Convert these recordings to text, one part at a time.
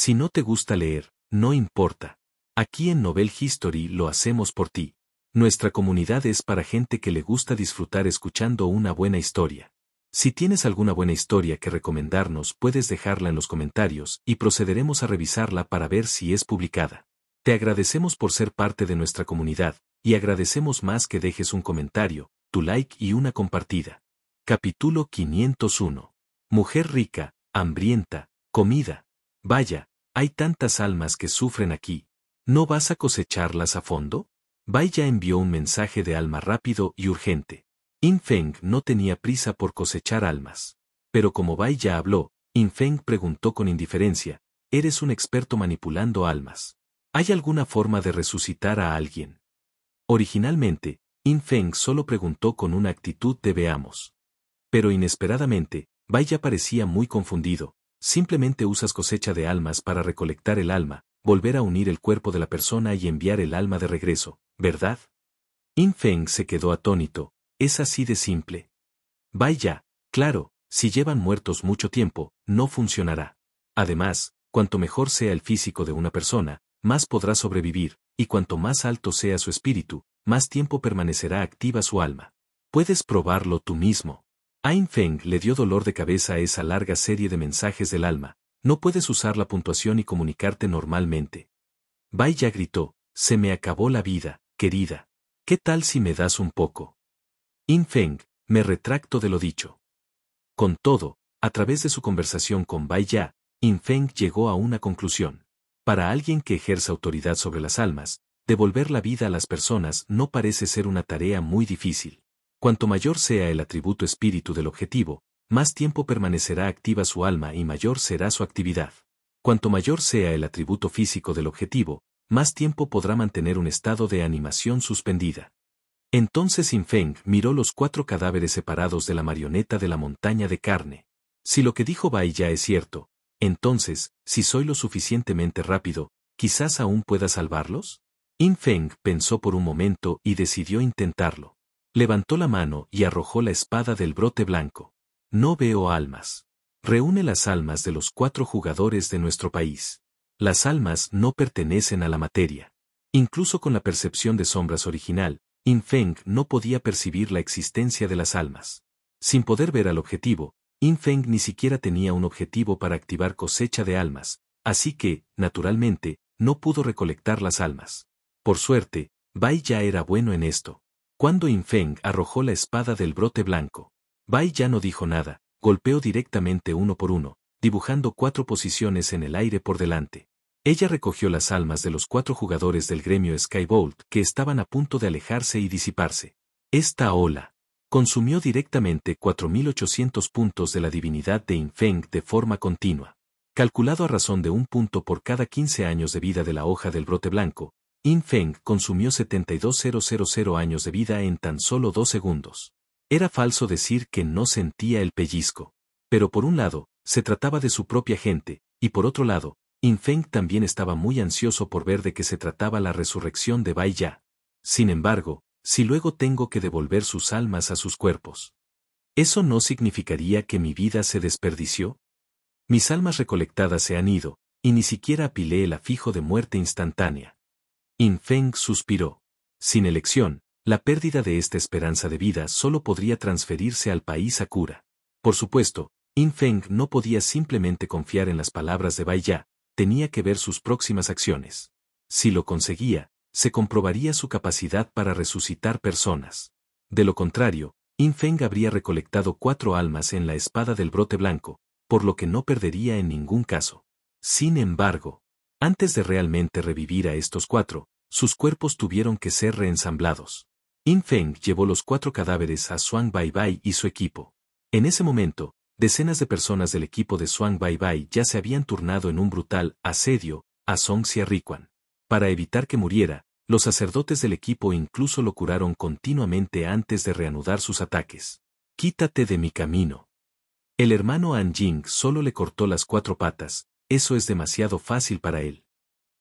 Si no te gusta leer, no importa. Aquí en Novel History lo hacemos por ti. Nuestra comunidad es para gente que le gusta disfrutar escuchando una buena historia. Si tienes alguna buena historia que recomendarnos, puedes dejarla en los comentarios y procederemos a revisarla para ver si es publicada. Te agradecemos por ser parte de nuestra comunidad, y agradecemos más que dejes un comentario, tu like y una compartida. Capítulo 501. Mujer rica, hambrienta, comida. Vaya, hay tantas almas que sufren aquí. ¿No vas a cosecharlas a fondo? Bai Ya envió un mensaje de alma rápido y urgente. In Feng no tenía prisa por cosechar almas. Pero como Bai Ya habló, In Feng preguntó con indiferencia, «¿Eres un experto manipulando almas? ¿Hay alguna forma de resucitar a alguien?» Originalmente, In Feng solo preguntó con una actitud de veamos. Pero inesperadamente, Bai Ya parecía muy confundido. Simplemente usas cosecha de almas para recolectar el alma, volver a unir el cuerpo de la persona y enviar el alma de regreso, ¿verdad? In Feng se quedó atónito. Es así de simple. Bai Ya, claro, si llevan muertos mucho tiempo, no funcionará. Además, cuanto mejor sea el físico de una persona, más podrá sobrevivir, y cuanto más alto sea su espíritu, más tiempo permanecerá activa su alma. Puedes probarlo tú mismo. A In Feng le dio dolor de cabeza a esa larga serie de mensajes del alma. No puedes usar la puntuación y comunicarte normalmente. Bai Ya gritó, se me acabó la vida, querida. ¿Qué tal si me das un poco? In Feng, me retracto de lo dicho. Con todo, a través de su conversación con Bai Ya, In Feng llegó a una conclusión. Para alguien que ejerce autoridad sobre las almas, devolver la vida a las personas no parece ser una tarea muy difícil. Cuanto mayor sea el atributo espíritu del objetivo, más tiempo permanecerá activa su alma y mayor será su actividad. Cuanto mayor sea el atributo físico del objetivo, más tiempo podrá mantener un estado de animación suspendida. Entonces In Feng miró los 4 cadáveres separados de la marioneta de la montaña de carne. Si lo que dijo Bai Ya es cierto, entonces, si soy lo suficientemente rápido, quizás aún pueda salvarlos. In Feng pensó por un momento y decidió intentarlo. Levantó la mano y arrojó la espada del brote blanco. No veo almas. Reúne las almas de los 4 jugadores de nuestro país. Las almas no pertenecen a la materia. Incluso con la percepción de sombras original, In Feng no podía percibir la existencia de las almas. Sin poder ver al objetivo, In Feng ni siquiera tenía un objetivo para activar cosecha de almas, así que, naturalmente, no pudo recolectar las almas. Por suerte, Bai Ya era bueno en esto. Cuando In Feng arrojó la espada del brote blanco, Bai Ya no dijo nada, golpeó directamente uno por uno, dibujando 4 posiciones en el aire por delante. Ella recogió las almas de los 4 jugadores del gremio Skybolt que estaban a punto de alejarse y disiparse. Esta ola consumió directamente 4.800 puntos de la divinidad de In Feng de forma continua. Calculado a razón de 1 punto por cada 15 años de vida de la hoja del brote blanco, In Feng consumió 72.000 años de vida en tan solo 2 segundos. Era falso decir que no sentía el pellizco. Pero por un lado, se trataba de su propia gente, y por otro lado, In Feng también estaba muy ansioso por ver de qué se trataba la resurrección de Bai Ya. Sin embargo, si luego tengo que devolver sus almas a sus cuerpos, ¿eso no significaría que mi vida se desperdició? Mis almas recolectadas se han ido, y ni siquiera apilé el afijo de muerte instantánea. In Feng suspiró. Sin elección, la pérdida de esta esperanza de vida solo podría transferirse al país Sakura. Por supuesto, In Feng no podía simplemente confiar en las palabras de Bai Ya, tenía que ver sus próximas acciones. Si lo conseguía, se comprobaría su capacidad para resucitar personas. De lo contrario, In Feng habría recolectado 4 almas en la espada del brote blanco, por lo que no perdería en ningún caso. Sin embargo, antes de realmente revivir a estos 4, sus cuerpos tuvieron que ser reensamblados. In Feng llevó los 4 cadáveres a Zhuang Baibai y su equipo. En ese momento, decenas de personas del equipo de Zhuang Baibai ya se habían turnado en un brutal asedio a Song Xiarriquan. Para evitar que muriera, los sacerdotes del equipo incluso lo curaron continuamente antes de reanudar sus ataques. «Quítate de mi camino». El hermano Anjing solo le cortó las 4 patas, eso es demasiado fácil para él.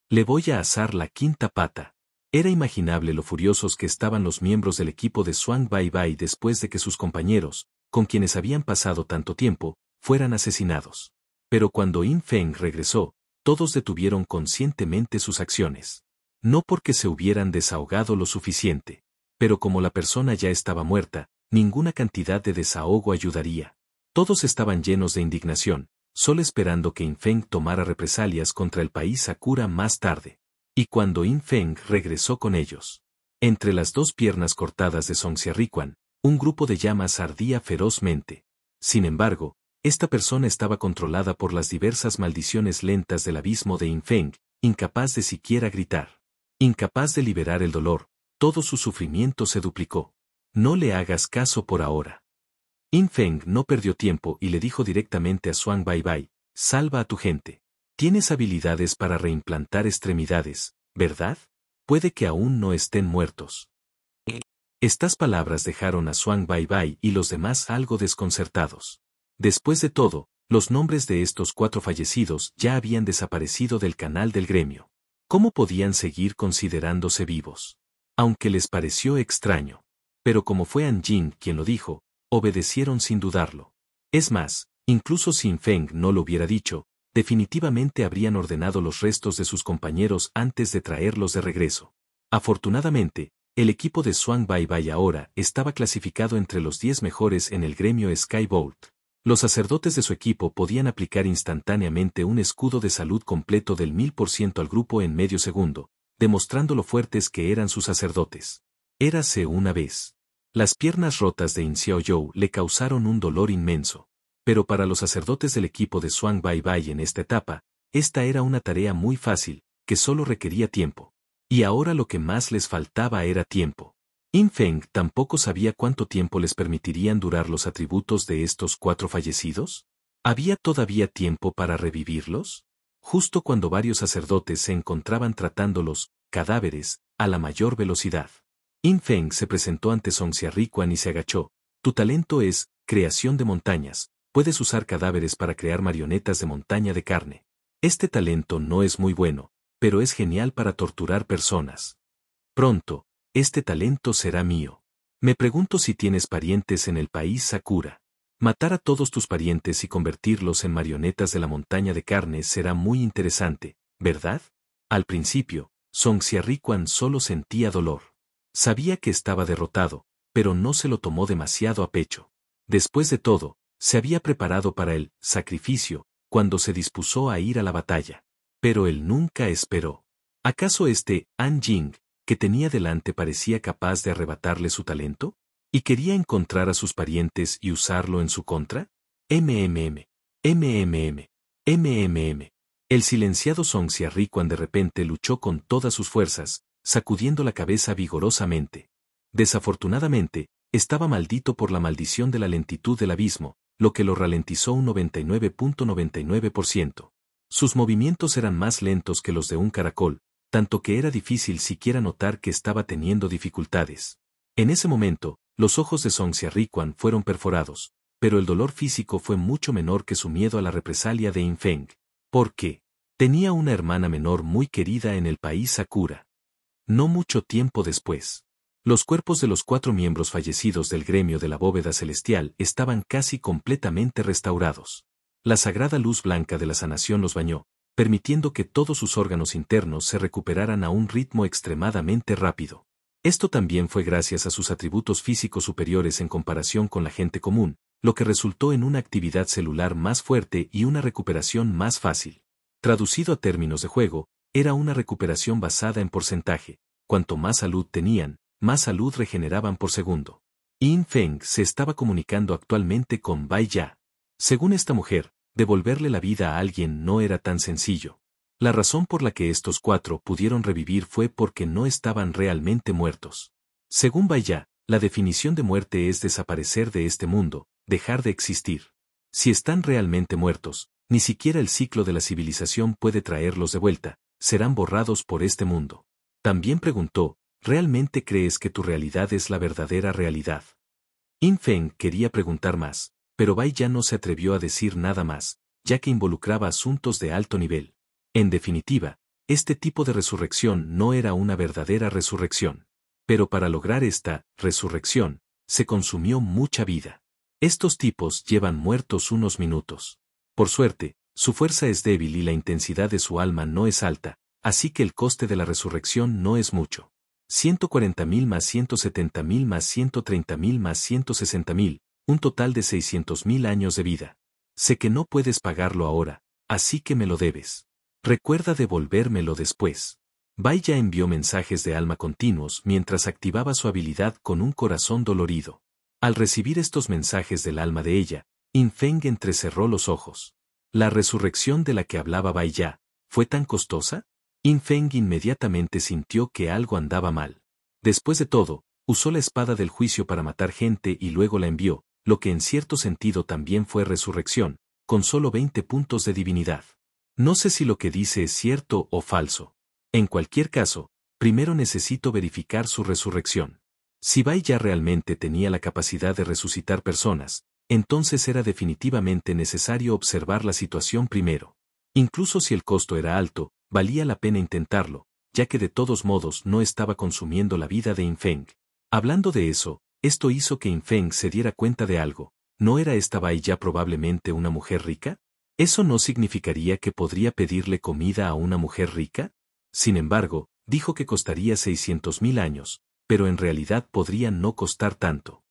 Le voy a asar la 5ª pata. Era imaginable lo furiosos que estaban los miembros del equipo de Zhuang Baibai después de que sus compañeros, con quienes habían pasado tanto tiempo, fueran asesinados. Pero cuando In Feng regresó, todos detuvieron conscientemente sus acciones. No porque se hubieran desahogado lo suficiente. Pero como la persona ya estaba muerta, ninguna cantidad de desahogo ayudaría. Todos estaban llenos de indignación, solo esperando que Infeng tomara represalias contra el país Sakura más tarde. Y cuando Infeng regresó con ellos, entre las dos piernas cortadas de Song Xiarriquan, un grupo de llamas ardía ferozmente. Sin embargo, esta persona estaba controlada por las diversas maldiciones lentas del abismo de Infeng, incapaz de siquiera gritar. Incapaz de liberar el dolor, todo su sufrimiento se duplicó. No le hagas caso por ahora. Infeng no perdió tiempo y le dijo directamente a Zhuang Baibai, salva a tu gente. Tienes habilidades para reimplantar extremidades, ¿verdad? Puede que aún no estén muertos. Estas palabras dejaron a Zhuang Baibai y los demás algo desconcertados. Después de todo, los nombres de estos 4 fallecidos ya habían desaparecido del canal del gremio. ¿Cómo podían seguir considerándose vivos? Aunque les pareció extraño. Pero como fue Anjing quien lo dijo, obedecieron sin dudarlo. Es más, incluso si Infeng no lo hubiera dicho, definitivamente habrían ordenado los restos de sus compañeros antes de traerlos de regreso. Afortunadamente, el equipo de Zhuang Baibai ahora estaba clasificado entre los 10 mejores en el gremio Skybolt. Los sacerdotes de su equipo podían aplicar instantáneamente un escudo de salud completo del 1000% al grupo en medio segundo, demostrando lo fuertes que eran sus sacerdotes. Érase una vez. Las piernas rotas de In Xiaoyou le causaron un dolor inmenso. Pero para los sacerdotes del equipo de Zhuang Baibai en esta etapa, esta era una tarea muy fácil, que solo requería tiempo. Y ahora lo que más les faltaba era tiempo. Infeng tampoco sabía cuánto tiempo les permitirían durar los atributos de estos 4 fallecidos. ¿Había todavía tiempo para revivirlos? Justo cuando varios sacerdotes se encontraban tratando los cadáveres a la mayor velocidad. Infeng se presentó ante Song Xiarriquan y se agachó. Tu talento es creación de montañas. Puedes usar cadáveres para crear marionetas de montaña de carne. Este talento no es muy bueno, pero es genial para torturar personas. Pronto, este talento será mío. Me pregunto si tienes parientes en el país Sakura. Matar a todos tus parientes y convertirlos en marionetas de la montaña de carne será muy interesante, ¿verdad? Al principio, Song Xiarriquan solo sentía dolor. Sabía que estaba derrotado, pero no se lo tomó demasiado a pecho. Después de todo, se había preparado para el sacrificio, cuando se dispuso a ir a la batalla. Pero él nunca esperó. ¿Acaso este Anjing, que tenía delante parecía capaz de arrebatarle su talento? ¿Y quería encontrar a sus parientes y usarlo en su contra? MMM. El silenciado Song Xiarriquan de repente luchó con todas sus fuerzas, sacudiendo la cabeza vigorosamente. Desafortunadamente, estaba maldito por la maldición de la lentitud del abismo, lo que lo ralentizó un 99.99%. Sus movimientos eran más lentos que los de un caracol, tanto que era difícil siquiera notar que estaba teniendo dificultades. En ese momento, los ojos de Song Xiarriquan fueron perforados, pero el dolor físico fue mucho menor que su miedo a la represalia de Infeng. ¿Por qué? Tenía una hermana menor muy querida en el país Sakura. No mucho tiempo después, los cuerpos de los 4 miembros fallecidos del gremio de la bóveda celestial estaban casi completamente restaurados. La sagrada luz blanca de la sanación los bañó, permitiendo que todos sus órganos internos se recuperaran a un ritmo extremadamente rápido. Esto también fue gracias a sus atributos físicos superiores en comparación con la gente común, lo que resultó en una actividad celular más fuerte y una recuperación más fácil. Traducido a términos de juego, era una recuperación basada en porcentaje. Cuanto más salud tenían, más salud regeneraban por segundo. Infeng se estaba comunicando actualmente con Bai Ya. Según esta mujer, devolverle la vida a alguien no era tan sencillo. La razón por la que estos 4 pudieron revivir fue porque no estaban realmente muertos. Según Bai Ya, la definición de muerte es desaparecer de este mundo, dejar de existir. Si están realmente muertos, ni siquiera el ciclo de la civilización puede traerlos de vuelta, serán borrados por este mundo. También preguntó, ¿realmente crees que tu realidad es la verdadera realidad? Infeng quería preguntar más, pero Bai Ya no se atrevió a decir nada más, ya que involucraba asuntos de alto nivel. En definitiva, este tipo de resurrección no era una verdadera resurrección. Pero para lograr esta resurrección, se consumió mucha vida. Estos tipos llevan muertos unos minutos. Por suerte, Su fuerza es débil y la intensidad de su alma no es alta, así que el coste de la resurrección no es mucho. 140.000 más 170.000 más 130.000 más 160.000, un total de 600.000 años de vida. Sé que no puedes pagarlo ahora, así que me lo debes. Recuerda devolvérmelo después. Bai ya envió mensajes de alma continuos mientras activaba su habilidad con un corazón dolorido. Al recibir estos mensajes del alma de ella, In Feng entrecerró los ojos. ¿La resurrección de la que hablaba Bai ya fue tan costosa? In Feng inmediatamente sintió que algo andaba mal. Después de todo, usó la espada del juicio para matar gente y luego la envió, lo que en cierto sentido también fue resurrección, con solo 20 puntos de divinidad. No sé si lo que dice es cierto o falso. En cualquier caso, primero necesito verificar su resurrección. Si Bai ya realmente tenía la capacidad de resucitar personas, entonces era definitivamente necesario observar la situación primero. Incluso si el costo era alto, valía la pena intentarlo, ya que de todos modos no estaba consumiendo la vida de In Feng. Hablando de eso, esto hizo que In Feng se diera cuenta de algo. ¿No era esta Bai ya probablemente una mujer rica? ¿Eso no significaría que podría pedirle comida a una mujer rica? Sin embargo, dijo que costaría 600.000 años, pero en realidad podría no costar tanto.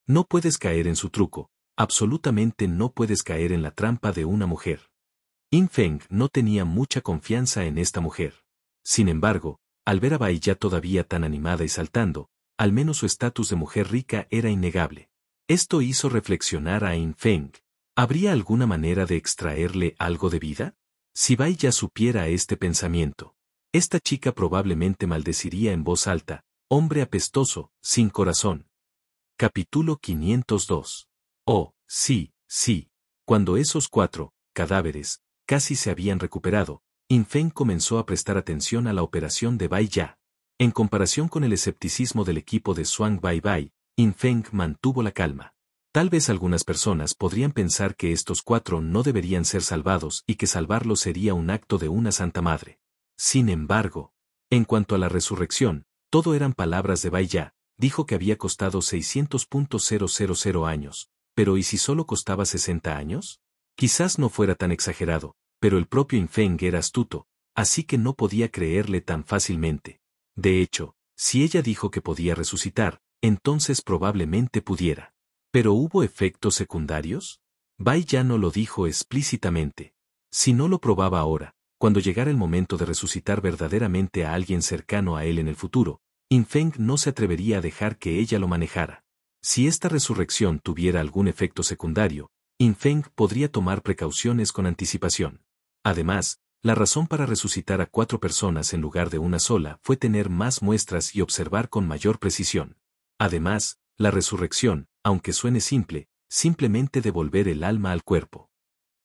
No puedes caer en su truco, absolutamente no puedes caer en la trampa de una mujer. In Feng no tenía mucha confianza en esta mujer. Sin embargo, al ver a Bai ya todavía tan animada y saltando, al menos su estatus de mujer rica era innegable. Esto hizo reflexionar a In Feng. ¿Habría alguna manera de extraerle algo de vida? Si Bai ya supiera este pensamiento, esta chica probablemente maldeciría en voz alta: hombre apestoso, sin corazón. Capítulo 502. Oh, sí, sí. Cuando esos 4 cadáveres casi se habían recuperado, In Feng comenzó a prestar atención a la operación de Bai ya. En comparación con el escepticismo del equipo de Zhuang Bai, In Feng mantuvo la calma. Tal vez algunas personas podrían pensar que estos 4 no deberían ser salvados y que salvarlos sería un acto de una santa madre. Sin embargo, en cuanto a la resurrección, todo eran palabras de Bai ya. Dijo que había costado 600.000 años, pero ¿y si solo costaba 60 años? Quizás no fuera tan exagerado, pero el propio In Feng era astuto, así que no podía creerle tan fácilmente. De hecho, si ella dijo que podía resucitar, entonces probablemente pudiera. ¿Pero hubo efectos secundarios? Bai ya no lo dijo explícitamente. Si no lo probaba ahora, cuando llegara el momento de resucitar verdaderamente a alguien cercano a él en el futuro, In Feng no se atrevería a dejar que ella lo manejara. Si esta resurrección tuviera algún efecto secundario, In Feng podría tomar precauciones con anticipación. Además, la razón para resucitar a 4 personas en lugar de una sola fue tener más muestras y observar con mayor precisión. Además, la resurrección, aunque suene simple, simplemente devolver el alma al cuerpo.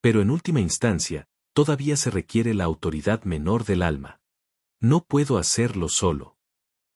Pero en última instancia, todavía se requiere la autoridad menor del alma. No puedo hacerlo solo.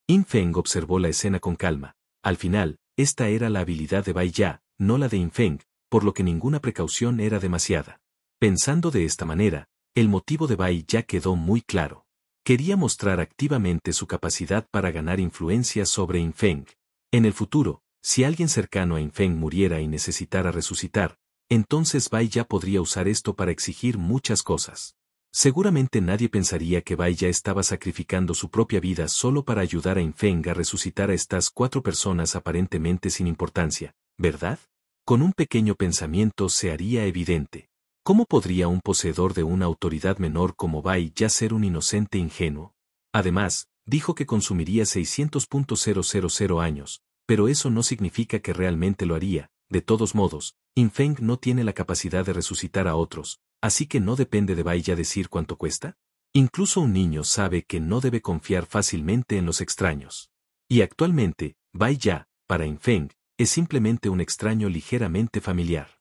In Feng observó la escena con calma. Al final, esta era la habilidad de Bai ya, no la de In Feng, por lo que ninguna precaución era demasiada. Pensando de esta manera, el motivo de Bai ya quedó muy claro. Quería mostrar activamente su capacidad para ganar influencia sobre In Feng. En el futuro, si alguien cercano a In Feng muriera y necesitara resucitar, entonces Bai ya podría usar esto para exigir muchas cosas. Seguramente nadie pensaría que Bai ya estaba sacrificando su propia vida solo para ayudar a In Feng a resucitar a estas 4 personas aparentemente sin importancia, ¿verdad? Con un pequeño pensamiento se haría evidente. ¿Cómo podría un poseedor de una autoridad menor como Bai ya ser un inocente ingenuo? Además, dijo que consumiría 600.000 años, pero eso no significa que realmente lo haría. De todos modos, In Feng no tiene la capacidad de resucitar a otros, así que no depende de Bai ya decir cuánto cuesta. Incluso un niño sabe que no debe confiar fácilmente en los extraños. Y actualmente, Bai ya, para In Feng, es simplemente un extraño ligeramente familiar.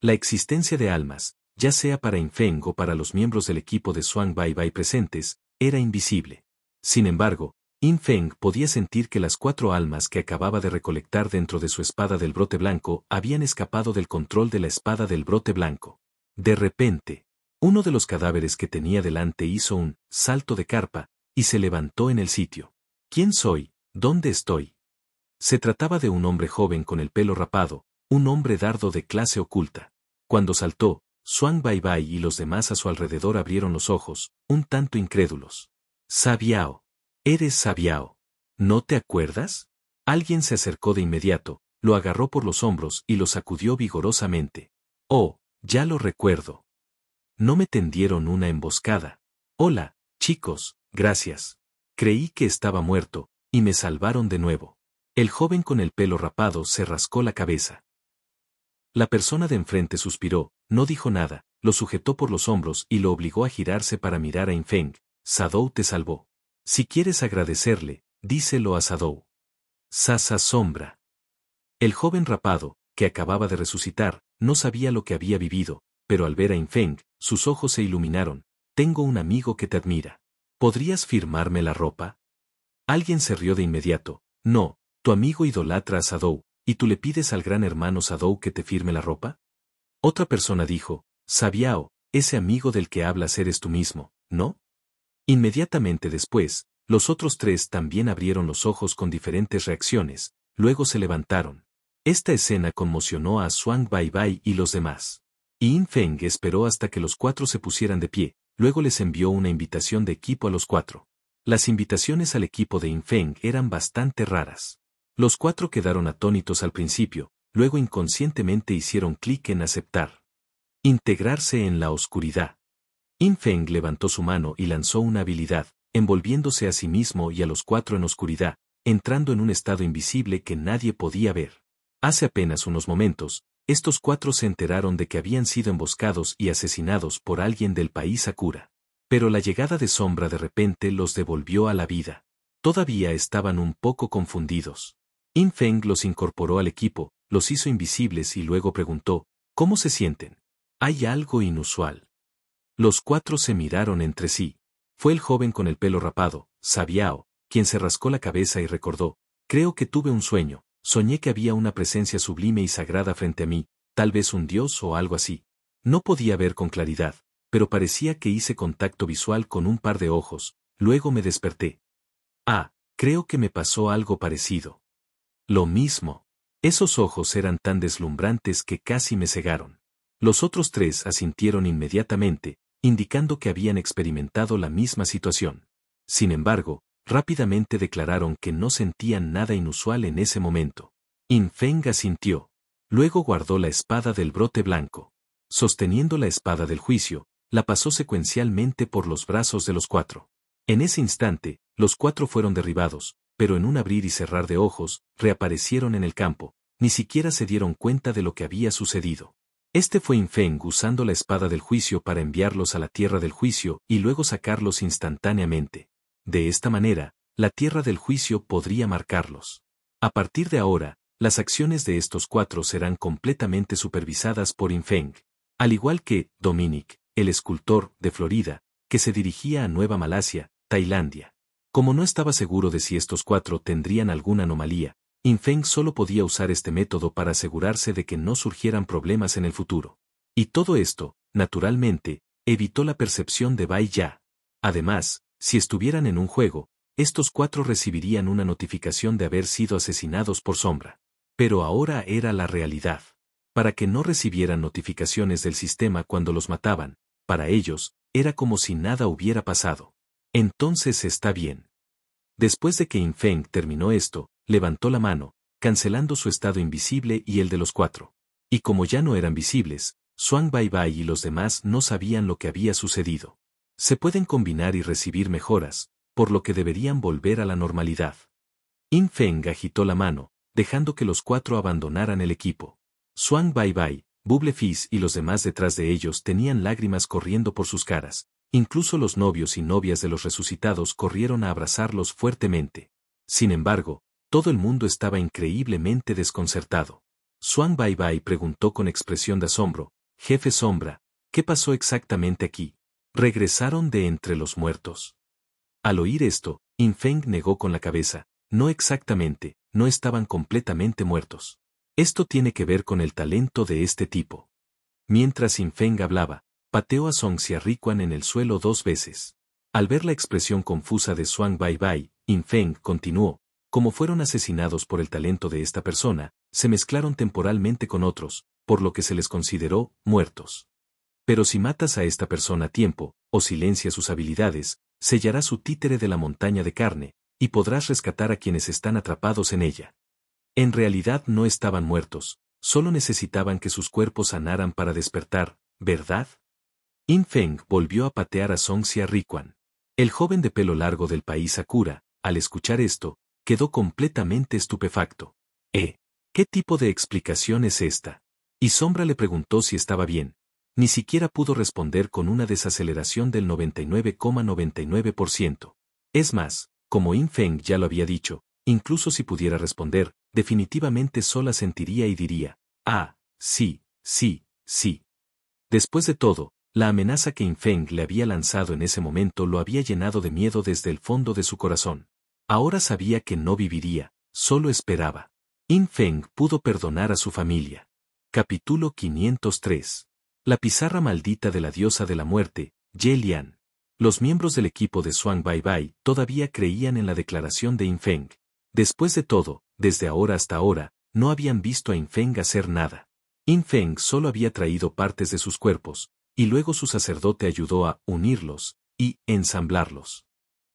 La existencia de almas, ya sea para In Feng o para los miembros del equipo de Zhuang Bai presentes, era invisible. Sin embargo, In Feng podía sentir que las 4 almas que acababa de recolectar dentro de su espada del brote blanco habían escapado del control de la espada del brote blanco. De repente, uno de los cadáveres que tenía delante hizo un salto de carpa y se levantó en el sitio. ¿Quién soy? ¿Dónde estoy? Se trataba de un hombre joven con el pelo rapado, un hombre dardo de clase oculta. Cuando saltó, Xuan Baibai y los demás a su alrededor abrieron los ojos, un tanto incrédulos. Sabiao. Eres Sabiao. ¿No te acuerdas? Alguien se acercó de inmediato, lo agarró por los hombros y lo sacudió vigorosamente. Oh, ya lo recuerdo. No me tendieron una emboscada. Hola, chicos, gracias. Creí que estaba muerto, y me salvaron de nuevo. El joven con el pelo rapado se rascó la cabeza. La persona de enfrente suspiró, no dijo nada, lo sujetó por los hombros y lo obligó a girarse para mirar a Infeng. Sadou te salvó. Si quieres agradecerle, díselo a Sadou. Sasa sombra. El joven rapado, que acababa de resucitar, no sabía lo que había vivido, pero al ver a Infeng, sus ojos se iluminaron. Tengo un amigo que te admira. ¿Podrías firmarme la ropa? Alguien se rió de inmediato. No, tu amigo idolatra a Sadou, ¿y tú le pides al gran hermano Sadou que te firme la ropa? Otra persona dijo, Sabiao, ese amigo del que hablas eres tú mismo, ¿no? Inmediatamente después, los otros tres también abrieron los ojos con diferentes reacciones, luego se levantaron. Esta escena conmocionó a Xuan Baibai y los demás. Y Infeng esperó hasta que los cuatro se pusieran de pie, luego les envió una invitación de equipo a los cuatro. Las invitaciones al equipo de Infeng eran bastante raras. Los cuatro quedaron atónitos al principio, luego inconscientemente hicieron clic en aceptar. Integrarse en la oscuridad. Infeng levantó su mano y lanzó una habilidad, envolviéndose a sí mismo y a los cuatro en oscuridad, entrando en un estado invisible que nadie podía ver. Hace apenas unos momentos, estos cuatro se enteraron de que habían sido emboscados y asesinados por alguien del país Sakura. Pero la llegada de Sombra de repente los devolvió a la vida. Todavía estaban un poco confundidos. Infeng los incorporó al equipo, los hizo invisibles y luego preguntó, ¿cómo se sienten? ¿Hay algo inusual? Los cuatro se miraron entre sí. Fue el joven con el pelo rapado, Sabiao, quien se rascó la cabeza y recordó, creo que tuve un sueño, soñé que había una presencia sublime y sagrada frente a mí, tal vez un dios o algo así. No podía ver con claridad, pero parecía que hice contacto visual con un par de ojos, luego me desperté. Ah, creo que me pasó algo parecido. Lo mismo. Esos ojos eran tan deslumbrantes que casi me cegaron. Los otros tres asintieron inmediatamente, indicando que habían experimentado la misma situación. Sin embargo, rápidamente declararon que no sentían nada inusual en ese momento. Infeng asintió. Luego guardó la espada del brote blanco. Sosteniendo la espada del juicio, la pasó secuencialmente por los brazos de los cuatro. En ese instante, los cuatro fueron derribados, pero en un abrir y cerrar de ojos, reaparecieron en el campo, ni siquiera se dieron cuenta de lo que había sucedido. Este fue Infeng usando la espada del juicio para enviarlos a la tierra del juicio y luego sacarlos instantáneamente. De esta manera, la tierra del juicio podría marcarlos. A partir de ahora, las acciones de estos cuatro serán completamente supervisadas por Infeng. Al igual que Dominic, el escultor de Florida, que se dirigía a Nueva Malasia, Tailandia. Como no estaba seguro de si estos cuatro tendrían alguna anomalía, Infeng solo podía usar este método para asegurarse de que no surgieran problemas en el futuro. Y todo esto, naturalmente, evitó la percepción de Bai Ya. Además, si estuvieran en un juego, estos cuatro recibirían una notificación de haber sido asesinados por Sombra. Pero ahora era la realidad. Para que no recibieran notificaciones del sistema cuando los mataban, para ellos, era como si nada hubiera pasado. Entonces está bien. Después de que Infeng terminó esto, levantó la mano, cancelando su estado invisible y el de los cuatro. Y como ya no eran visibles, Xuan Baibai y los demás no sabían lo que había sucedido. Se pueden combinar y recibir mejoras, por lo que deberían volver a la normalidad. Infeng agitó la mano, dejando que los cuatro abandonaran el equipo. Xuan Baibai, Bubble Fizz y los demás detrás de ellos tenían lágrimas corriendo por sus caras. Incluso los novios y novias de los resucitados corrieron a abrazarlos fuertemente. Sin embargo, todo el mundo estaba increíblemente desconcertado. Xuan Baibai preguntó con expresión de asombro, Jefe Sombra, ¿qué pasó exactamente aquí? ¿Regresaron de entre los muertos? Al oír esto, Infeng negó con la cabeza, no exactamente, no estaban completamente muertos. Esto tiene que ver con el talento de este tipo. Mientras Infeng hablaba, pateó a Song Xiarriquan en el suelo 2 veces. Al ver la expresión confusa de Xuan Baibai, Infeng continuó, como fueron asesinados por el talento de esta persona, se mezclaron temporalmente con otros, por lo que se les consideró muertos. Pero si matas a esta persona a tiempo, o silencias sus habilidades, sellarás su títere de la montaña de carne, y podrás rescatar a quienes están atrapados en ella. En realidad no estaban muertos, solo necesitaban que sus cuerpos sanaran para despertar, ¿verdad? In Feng volvió a patear a Song Xia Riquan. El joven de pelo largo del país Sakura, al escuchar esto, quedó completamente estupefacto. ¿Qué tipo de explicación es esta? Y Sombra le preguntó si estaba bien. Ni siquiera pudo responder con una desaceleración del 99,99%. Es más, como In Feng ya lo había dicho, incluso si pudiera responder, definitivamente sola sentiría y diría, sí, sí, sí. Después de todo, la amenaza que In Feng le había lanzado en ese momento lo había llenado de miedo desde el fondo de su corazón. Ahora sabía que no viviría, solo esperaba. In Feng pudo perdonar a su familia. Capítulo 503. La pizarra maldita de la diosa de la muerte, Ye Lian. Los miembros del equipo de Zhuang Baibai todavía creían en la declaración de In Feng. Después de todo, desde ahora hasta ahora, no habían visto a In Feng hacer nada. In Feng solo había traído partes de sus cuerpos, y luego su sacerdote ayudó a unirlos y ensamblarlos.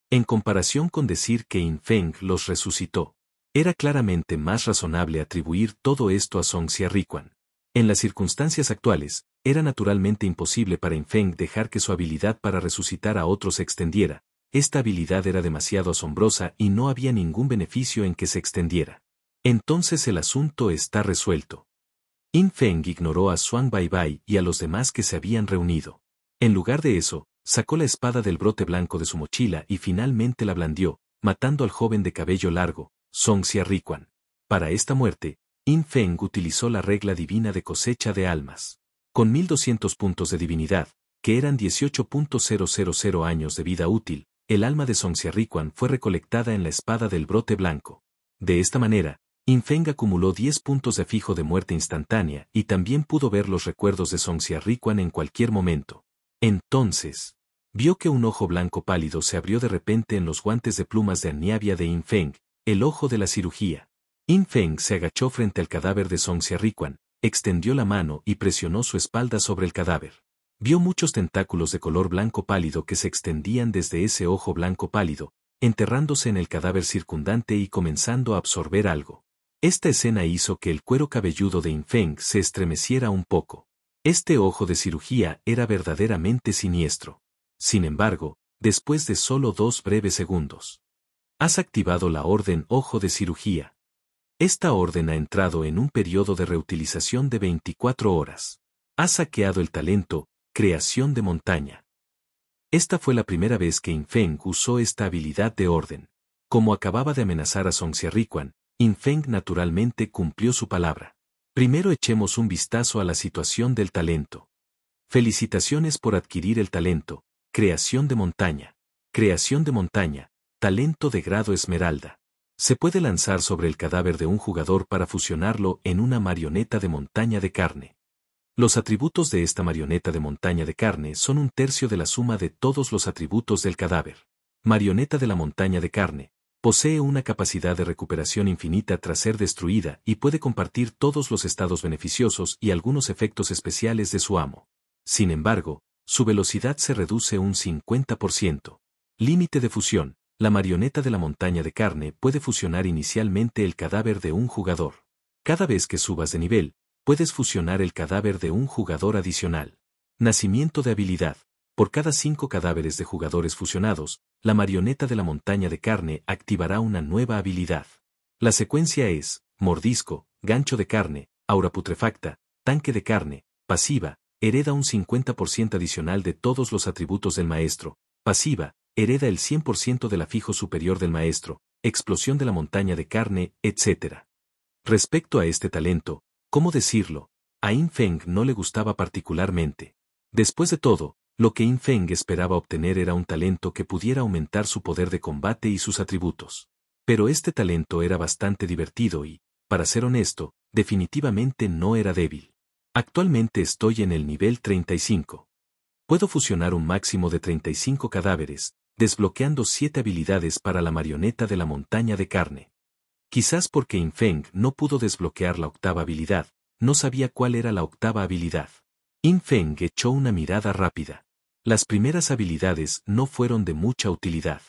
En comparación con decir que In Feng los resucitó, era claramente más razonable atribuir todo esto a Song Xia Riquan. En las circunstancias actuales, era naturalmente imposible para In Feng dejar que su habilidad para resucitar a otros se extendiera. Esta habilidad era demasiado asombrosa y no había ningún beneficio en que se extendiera. Entonces el asunto está resuelto. In Feng ignoró a Zhuang Baibai y a los demás que se habían reunido. En lugar de eso, sacó la espada del brote blanco de su mochila y finalmente la blandió, matando al joven de cabello largo, Song Xia Riquan. Para esta muerte, In Feng utilizó la regla divina de cosecha de almas. Con 1200 puntos de divinidad, que eran 18.000 años de vida útil, el alma de Song Xia Riquan fue recolectada en la espada del brote blanco. De esta manera, In Feng acumuló 10 puntos de fijo de muerte instantánea y también pudo ver los recuerdos de Song Xia Riquan en cualquier momento. Entonces, vio que un ojo blanco pálido se abrió de repente en los guantes de plumas de Aniabia de In Feng, el ojo de la cirugía. In Feng se agachó frente al cadáver de Song Xia Riquan, extendió la mano y presionó su espalda sobre el cadáver. Vio muchos tentáculos de color blanco pálido que se extendían desde ese ojo blanco pálido, enterrándose en el cadáver circundante y comenzando a absorber algo. Esta escena hizo que el cuero cabelludo de In Feng se estremeciera un poco. Este ojo de cirugía era verdaderamente siniestro. Sin embargo, después de solo 2 breves segundos, has activado la orden ojo de cirugía. Esta orden ha entrado en un periodo de reutilización de 24 horas. Has saqueado el talento, creación de montaña. Esta fue la primera vez que In Feng usó esta habilidad de orden. Como acababa de amenazar a Song Xia Riquan, In Feng naturalmente cumplió su palabra. Primero echemos un vistazo a la situación del talento. Felicitaciones por adquirir el talento, creación de montaña. Creación de montaña, talento de grado esmeralda. Se puede lanzar sobre el cadáver de un jugador para fusionarlo en una marioneta de montaña de carne. Los atributos de esta marioneta de montaña de carne son 1/3 de la suma de todos los atributos del cadáver. Marioneta de la montaña de carne. Posee una capacidad de recuperación infinita tras ser destruida y puede compartir todos los estados beneficiosos y algunos efectos especiales de su amo. Sin embargo, su velocidad se reduce un 50%. Límite de fusión. La marioneta de la montaña de carne puede fusionar inicialmente el cadáver de un jugador. Cada vez que subas de nivel, puedes fusionar el cadáver de un jugador adicional. Nacimiento de habilidad. Por cada 5 cadáveres de jugadores fusionados, la marioneta de la montaña de carne activará una nueva habilidad. La secuencia es: mordisco, gancho de carne, aura putrefacta, tanque de carne, pasiva, hereda un 50% adicional de todos los atributos del maestro, pasiva, hereda el 100% del afijo superior del maestro, explosión de la montaña de carne, etc. Respecto a este talento, ¿cómo decirlo? A In Feng no le gustaba particularmente. Después de todo, lo que In Feng esperaba obtener era un talento que pudiera aumentar su poder de combate y sus atributos. Pero este talento era bastante divertido y, para ser honesto, definitivamente no era débil. Actualmente estoy en el nivel 35. Puedo fusionar un máximo de 35 cadáveres, desbloqueando 7 habilidades para la marioneta de la montaña de carne. Quizás porque In Feng no pudo desbloquear la octava habilidad, no sabía cuál era la octava habilidad. In Feng echó una mirada rápida. Las primeras habilidades no fueron de mucha utilidad.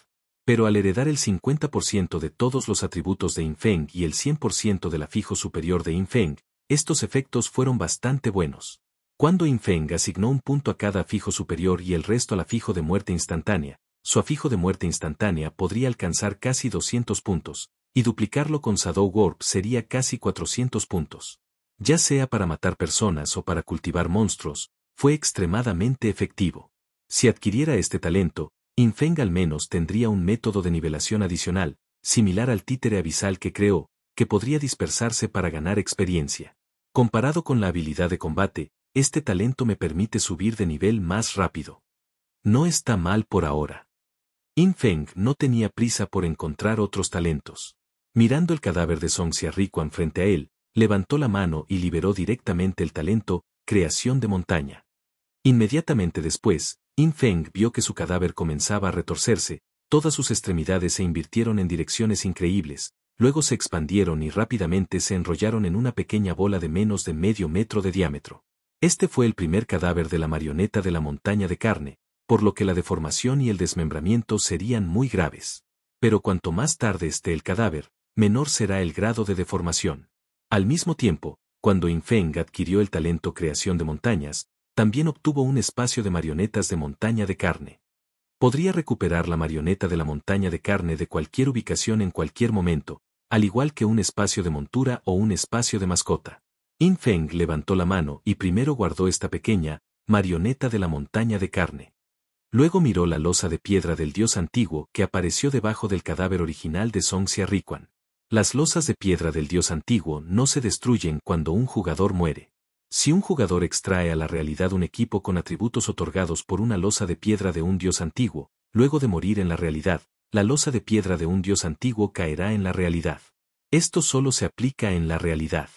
Pero al heredar el 50% de todos los atributos de In Feng y el 100% del afijo superior de In Feng, estos efectos fueron bastante buenos. Cuando In Feng asignó un punto a cada afijo superior y el resto al afijo de muerte instantánea, su afijo de muerte instantánea podría alcanzar casi 200 puntos, y duplicarlo con Shadow Warp sería casi 400 puntos. Ya sea para matar personas o para cultivar monstruos, fue extremadamente efectivo. Si adquiriera este talento, In Feng al menos tendría un método de nivelación adicional, similar al títere abisal que creó, que podría dispersarse para ganar experiencia. Comparado con la habilidad de combate, este talento me permite subir de nivel más rápido. No está mal por ahora. In Feng no tenía prisa por encontrar otros talentos. Mirando el cadáver de Song Xiaoruan frente a él, levantó la mano y liberó directamente el talento, creación de montaña. Inmediatamente después, In Feng vio que su cadáver comenzaba a retorcerse, todas sus extremidades se invirtieron en direcciones increíbles, luego se expandieron y rápidamente se enrollaron en una pequeña bola de menos de medio metro de diámetro. Este fue el primer cadáver de la marioneta de la montaña de carne, por lo que la deformación y el desmembramiento serían muy graves. Pero cuanto más tarde esté el cadáver, menor será el grado de deformación. Al mismo tiempo, cuando In Feng adquirió el talento creación de montañas, también obtuvo un espacio de marionetas de montaña de carne. Podría recuperar la marioneta de la montaña de carne de cualquier ubicación en cualquier momento, al igual que un espacio de montura o un espacio de mascota. In Feng levantó la mano y primero guardó esta pequeña marioneta de la montaña de carne. Luego miró la losa de piedra del dios antiguo que apareció debajo del cadáver original de Song Xiaoruan. Las losas de piedra del dios antiguo no se destruyen cuando un jugador muere. Si un jugador extrae a la realidad un equipo con atributos otorgados por una losa de piedra de un dios antiguo, luego de morir en la realidad, la losa de piedra de un dios antiguo caerá en la realidad. Esto solo se aplica en la realidad.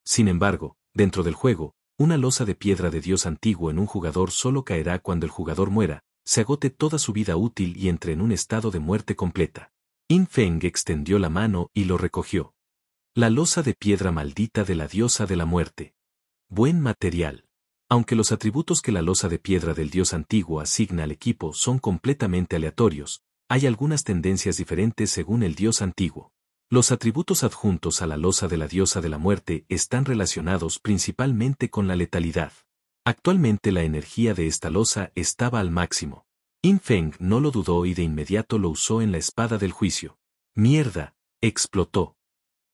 Sin embargo, dentro del juego, una losa de piedra de dios antiguo en un jugador solo caerá cuando el jugador muera, se agote toda su vida útil y entre en un estado de muerte completa. In Feng extendió la mano y lo recogió. La losa de piedra maldita de la diosa de la muerte. Buen material. Aunque los atributos que la losa de piedra del dios antiguo asigna al equipo son completamente aleatorios, hay algunas tendencias diferentes según el dios antiguo. Los atributos adjuntos a la losa de la diosa de la muerte están relacionados principalmente con la letalidad. Actualmente la energía de esta losa estaba al máximo. In Feng no lo dudó y de inmediato lo usó en la espada del juicio. ¡Mierda! Explotó.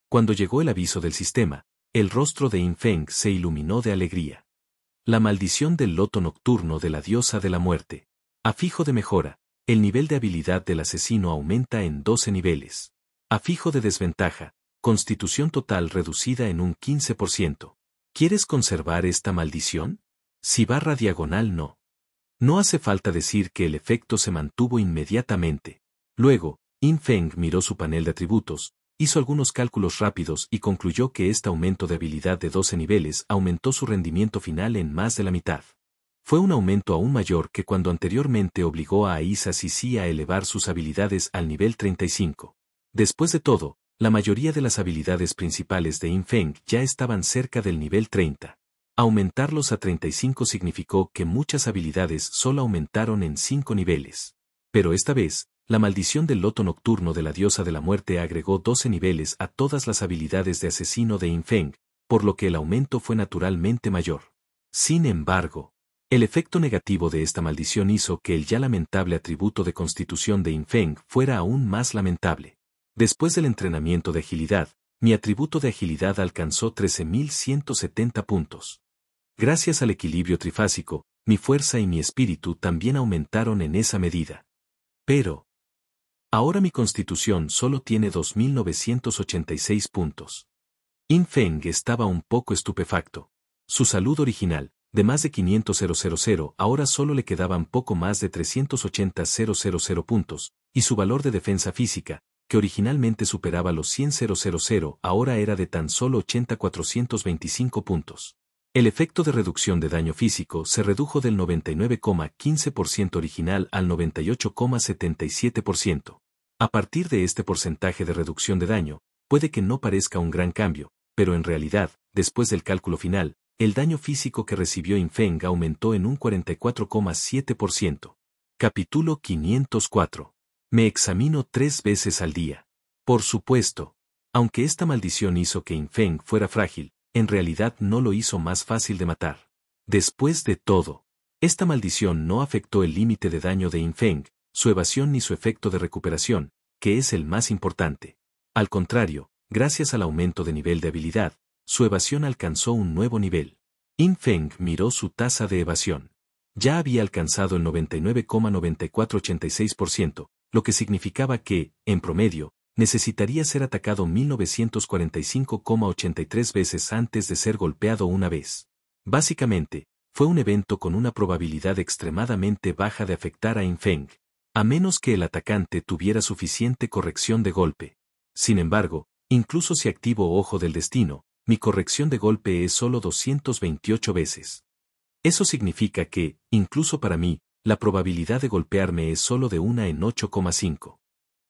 Cuando llegó el aviso del sistema, el rostro de In Feng se iluminó de alegría. La maldición del loto nocturno de la diosa de la muerte. Afijo de mejora. El nivel de habilidad del asesino aumenta en 12 niveles. Afijo de desventaja. Constitución total reducida en un 15%. ¿Quieres conservar esta maldición? Si barra diagonal no. No hace falta decir que el efecto se mantuvo inmediatamente. Luego, In Feng miró su panel de atributos, hizo algunos cálculos rápidos y concluyó que este aumento de habilidad de 12 niveles aumentó su rendimiento final en más de la mitad. Fue un aumento aún mayor que cuando anteriormente obligó a Aisa Sisi a elevar sus habilidades al nivel 35. Después de todo, la mayoría de las habilidades principales de In Feng ya estaban cerca del nivel 30. Aumentarlos a 35 significó que muchas habilidades solo aumentaron en 5 niveles. Pero esta vez, la maldición del loto nocturno de la diosa de la muerte agregó 12 niveles a todas las habilidades de asesino de In Feng, por lo que el aumento fue naturalmente mayor. Sin embargo, el efecto negativo de esta maldición hizo que el ya lamentable atributo de constitución de In Feng fuera aún más lamentable. Después del entrenamiento de agilidad, mi atributo de agilidad alcanzó 13.170 puntos. Gracias al equilibrio trifásico, mi fuerza y mi espíritu también aumentaron en esa medida. Pero ahora mi constitución solo tiene 2.986 puntos. In Feng estaba un poco estupefacto. Su salud original, de más de 500.000, ahora solo le quedaban poco más de 380.000 puntos, y su valor de defensa física, que originalmente superaba los 100.000, ahora era de tan solo 80.425 puntos. El efecto de reducción de daño físico se redujo del 99,15% original al 98,77%. A partir de este porcentaje de reducción de daño, puede que no parezca un gran cambio, pero en realidad, después del cálculo final, el daño físico que recibió Infeng aumentó en un 44,7%. Capítulo 504. Me examino 3 veces al día. Por supuesto. Aunque esta maldición hizo que Infeng fuera frágil, en realidad no lo hizo más fácil de matar. Después de todo, esta maldición no afectó el límite de daño de Infeng, su evasión ni su efecto de recuperación, que es el más importante. Al contrario, gracias al aumento de nivel de habilidad, su evasión alcanzó un nuevo nivel. Infeng miró su tasa de evasión. Ya había alcanzado el 99,9486%, lo que significaba que, en promedio, necesitaría ser atacado 1945,83 veces antes de ser golpeado una vez. Básicamente, fue un evento con una probabilidad extremadamente baja de afectar a Infeng, a menos que el atacante tuviera suficiente corrección de golpe. Sin embargo, incluso si activo Ojo del Destino, mi corrección de golpe es solo 228 veces. Eso significa que, incluso para mí, la probabilidad de golpearme es solo de 1 en 8,5.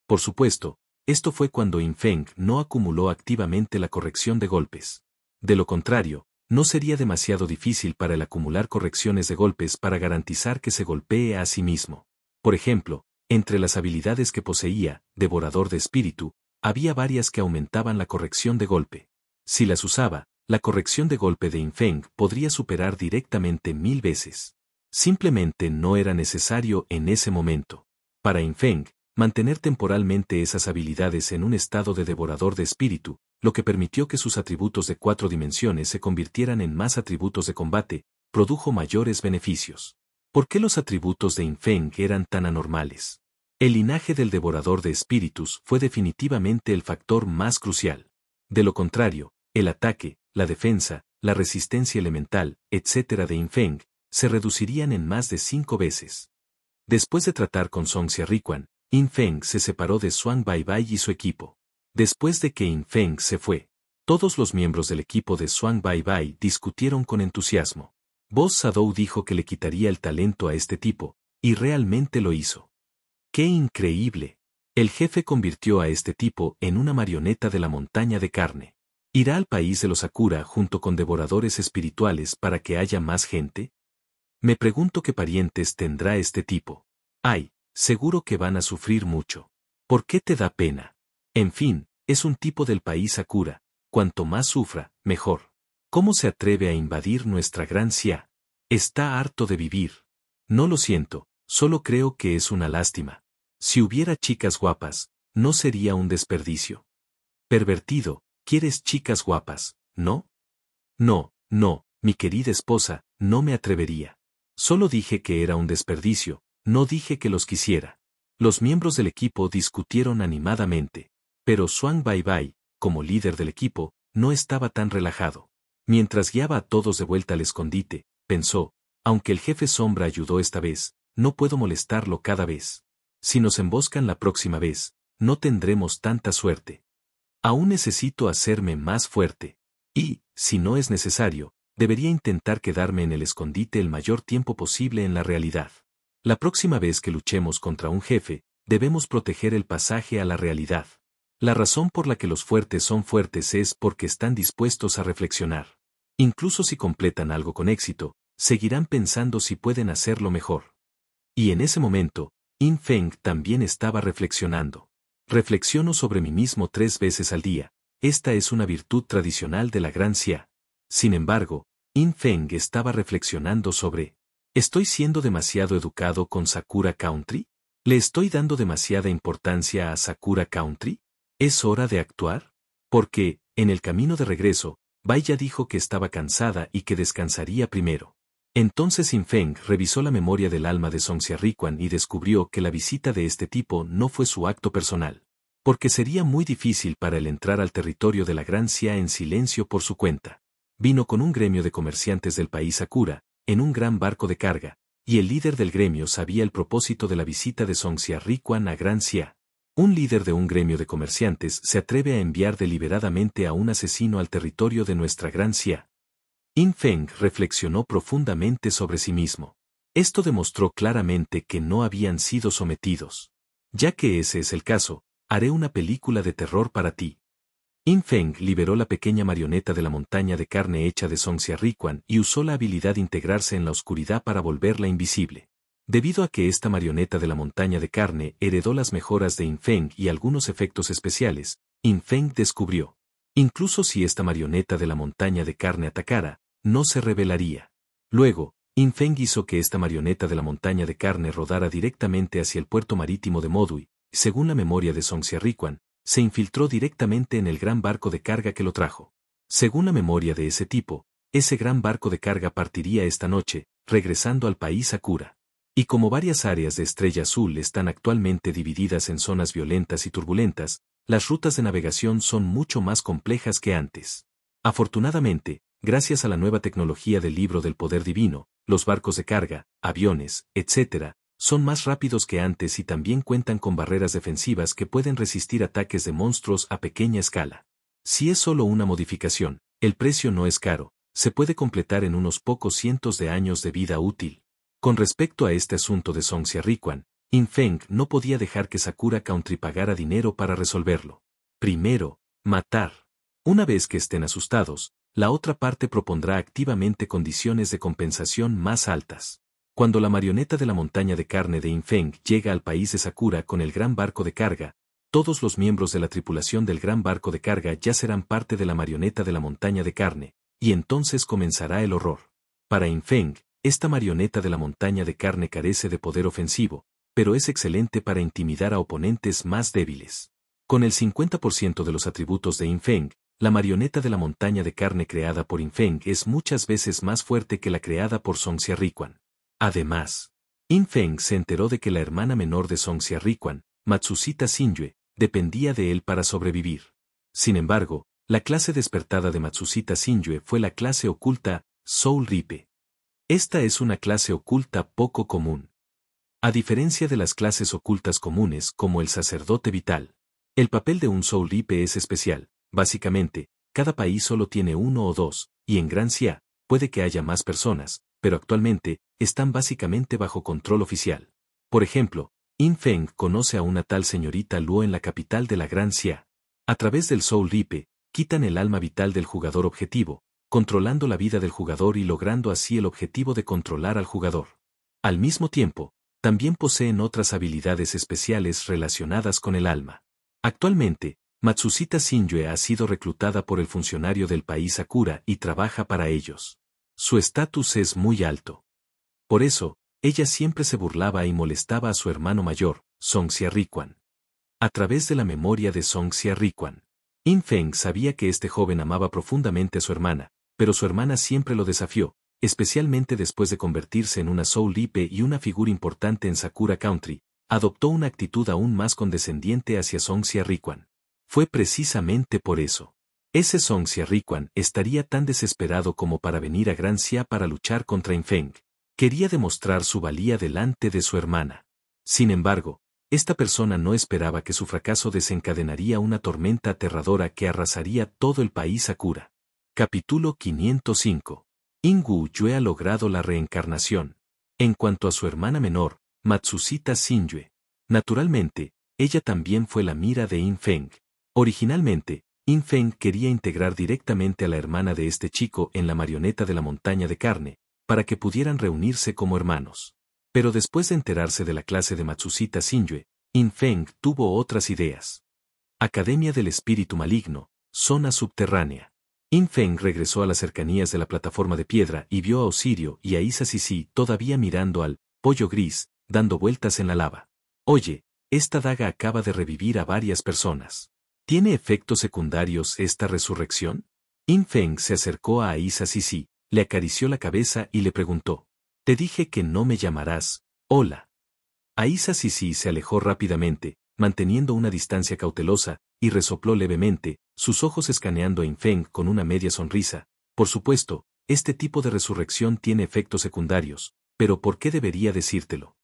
Por supuesto, esto fue cuando Infeng no acumuló activamente la corrección de golpes. De lo contrario, no sería demasiado difícil para él acumular correcciones de golpes para garantizar que se golpee a sí mismo. Por ejemplo, entre las habilidades que poseía, Devorador de Espíritu, había varias que aumentaban la corrección de golpe. Si las usaba, la corrección de golpe de Infeng podría superar directamente 1000 veces. Simplemente no era necesario en ese momento. Para Infeng, mantener temporalmente esas habilidades en un estado de Devorador de Espíritu, lo que permitió que sus atributos de 4 dimensiones se convirtieran en más atributos de combate, produjo mayores beneficios. ¿Por qué los atributos de Infeng eran tan anormales? El linaje del Devorador de Espíritus fue definitivamente el factor más crucial. De lo contrario, el ataque, la defensa, la resistencia elemental, etc. de Infeng, se reducirían en más de 5 veces. Después de tratar con Song Xiarriquan, Infeng se separó de Zhuang Baibai y su equipo. Después de que Infeng se fue, todos los miembros del equipo de Zhuang Baibai discutieron con entusiasmo. Boss Sadou dijo que le quitaría el talento a este tipo, y realmente lo hizo. ¡Qué increíble! El jefe convirtió a este tipo en una marioneta de la montaña de carne. ¿Irá al país de los Sakura junto con devoradores espirituales para que haya más gente? Me pregunto qué parientes tendrá este tipo. Ay, seguro que van a sufrir mucho. ¿Por qué te da pena? En fin, es un tipo del país Sakura. Cuanto más sufra, mejor. ¿Cómo se atreve a invadir nuestra gran Xia? Está harto de vivir. No lo siento, solo creo que es una lástima. Si hubiera chicas guapas, no sería un desperdicio. Pervertido, ¿quieres chicas guapas, no? No, mi querida esposa, no me atrevería. Solo dije que era un desperdicio, no dije que los quisiera. Los miembros del equipo discutieron animadamente, pero Zhuang Baibai, como líder del equipo, no estaba tan relajado. Mientras guiaba a todos de vuelta al escondite, pensó, aunque el jefe sombra ayudó esta vez, no puedo molestarlo cada vez. Si nos emboscan la próxima vez, no tendremos tanta suerte. Aún necesito hacerme más fuerte. Y, si no es necesario, debería intentar quedarme en el escondite el mayor tiempo posible en la realidad. La próxima vez que luchemos contra un jefe, debemos proteger el pasaje a la realidad. La razón por la que los fuertes son fuertes es porque están dispuestos a reflexionar. Incluso si completan algo con éxito, seguirán pensando si pueden hacerlo mejor. Y en ese momento, Infeng también estaba reflexionando. Reflexiono sobre mí mismo 3 veces al día. Esta es una virtud tradicional de la Gran Xia. Sin embargo, Infeng estaba reflexionando sobre: ¿estoy siendo demasiado educado con Sakura Country? ¿Le estoy dando demasiada importancia a Sakura Country? ¿Es hora de actuar? Porque, en el camino de regreso, Bai ya dijo que estaba cansada y que descansaría primero. Entonces Infeng revisó la memoria del alma de Song Xiarriquan y descubrió que la visita de este tipo no fue su acto personal. Porque sería muy difícil para él entrar al territorio de la Gran Xia en silencio por su cuenta. Vino con un gremio de comerciantes del país Sakura, en un gran barco de carga, y el líder del gremio sabía el propósito de la visita de Song Xiarriquan a Gran Xia. Un líder de un gremio de comerciantes se atreve a enviar deliberadamente a un asesino al territorio de nuestra Gran Xia. Infeng reflexionó profundamente sobre sí mismo. Esto demostró claramente que no habían sido sometidos. Ya que ese es el caso, haré una película de terror para ti. Yin Feng liberó la pequeña marioneta de la montaña de carne hecha de Song Xiarriquan y usó la habilidad de integrarse en la oscuridad para volverla invisible. Debido a que esta marioneta de la montaña de carne heredó las mejoras de Yin Feng y algunos efectos especiales, Yin Feng descubrió. Incluso si esta marioneta de la montaña de carne atacara, no se rebelaría. Luego, Yin Feng hizo que esta marioneta de la montaña de carne rodara directamente hacia el puerto marítimo de Modui, y según la memoria de Song Xiarriquan, se infiltró directamente en el gran barco de carga que lo trajo. Según la memoria de ese tipo, ese gran barco de carga partiría esta noche, regresando al país Sakura. Y como varias áreas de Estrella Azul están actualmente divididas en zonas violentas y turbulentas, las rutas de navegación son mucho más complejas que antes. Afortunadamente, gracias a la nueva tecnología del libro del poder divino, los barcos de carga, aviones, etc., son más rápidos que antes y también cuentan con barreras defensivas que pueden resistir ataques de monstruos a pequeña escala. Si es solo una modificación, el precio no es caro, se puede completar en unos pocos cientos de años de vida útil. Con respecto a este asunto de Song Xiarriquan, Yin Feng no podía dejar que Sakura Country pagara dinero para resolverlo. Primero, matar. Una vez que estén asustados, la otra parte propondrá activamente condiciones de compensación más altas. Cuando la marioneta de la montaña de carne de Yin Feng llega al país de Sakura con el gran barco de carga, todos los miembros de la tripulación del gran barco de carga ya serán parte de la marioneta de la montaña de carne, y entonces comenzará el horror. Para Yin Feng, esta marioneta de la montaña de carne carece de poder ofensivo, pero es excelente para intimidar a oponentes más débiles. Con el 50% de los atributos de Yin Feng, la marioneta de la montaña de carne creada por Yin Feng es muchas veces más fuerte que la creada por Song Xiarriquan. Además, Yin Feng se enteró de que la hermana menor de Song Xiarriquan, Matsushita Xingyue, dependía de él para sobrevivir. Sin embargo, la clase despertada de Matsushita Xingyue fue la clase oculta, Soul Ripe. Esta es una clase oculta poco común. A diferencia de las clases ocultas comunes como el sacerdote vital, el papel de un Soul Ripe es especial. Básicamente, cada país solo tiene uno o dos, y en Gran Xia, puede que haya más personas, pero actualmente, están básicamente bajo control oficial. Por ejemplo, Yin Feng conoce a una tal señorita Luo en la capital de la Gran Xia. A través del Soul Ripe, quitan el alma vital del jugador objetivo, controlando la vida del jugador y logrando así el objetivo de controlar al jugador. Al mismo tiempo, también poseen otras habilidades especiales relacionadas con el alma. Actualmente, Matsushita Xingyue ha sido reclutada por el funcionario del país Sakura y trabaja para ellos. Su estatus es muy alto. Por eso, ella siempre se burlaba y molestaba a su hermano mayor, Song Xiarriquan. A través de la memoria de Song Xiarriquan, Yin Feng sabía que este joven amaba profundamente a su hermana, pero su hermana siempre lo desafió, especialmente después de convertirse en una Soul Ripe y una figura importante en Sakura Country, adoptó una actitud aún más condescendiente hacia Song Xiarriquan. Fue precisamente por eso. Ese Song Xiarriquan estaría tan desesperado como para venir a Gran Xia para luchar contra Yin Feng. Quería demostrar su valía delante de su hermana. Sin embargo, esta persona no esperaba que su fracaso desencadenaría una tormenta aterradora que arrasaría todo el país Sakura. Capítulo 505. Yin Wu-yue ha logrado la reencarnación. En cuanto a su hermana menor, Matsushita Xingyue. Naturalmente, ella también fue la mira de Yin Feng. Originalmente, Yin Feng quería integrar directamente a la hermana de este chico en la marioneta de la montaña de carne, para que pudieran reunirse como hermanos. Pero después de enterarse de la clase de Matsushita Xingyue, Yin Feng tuvo otras ideas. Academia del Espíritu Maligno, zona subterránea. Yin Feng regresó a las cercanías de la plataforma de piedra y vio a Osirio y a Isa Sisi todavía mirando al pollo gris, dando vueltas en la lava. Oye, esta daga acaba de revivir a varias personas. ¿Tiene efectos secundarios esta resurrección? Yin Feng se acercó a Isa Sisi, le acarició la cabeza y le preguntó. Te dije que no me llamarás, hola. Isa Sisi se alejó rápidamente, manteniendo una distancia cautelosa, y resopló levemente, sus ojos escaneando a Yin Feng con una media sonrisa. Por supuesto, este tipo de resurrección tiene efectos secundarios, pero ¿por qué debería decírtelo?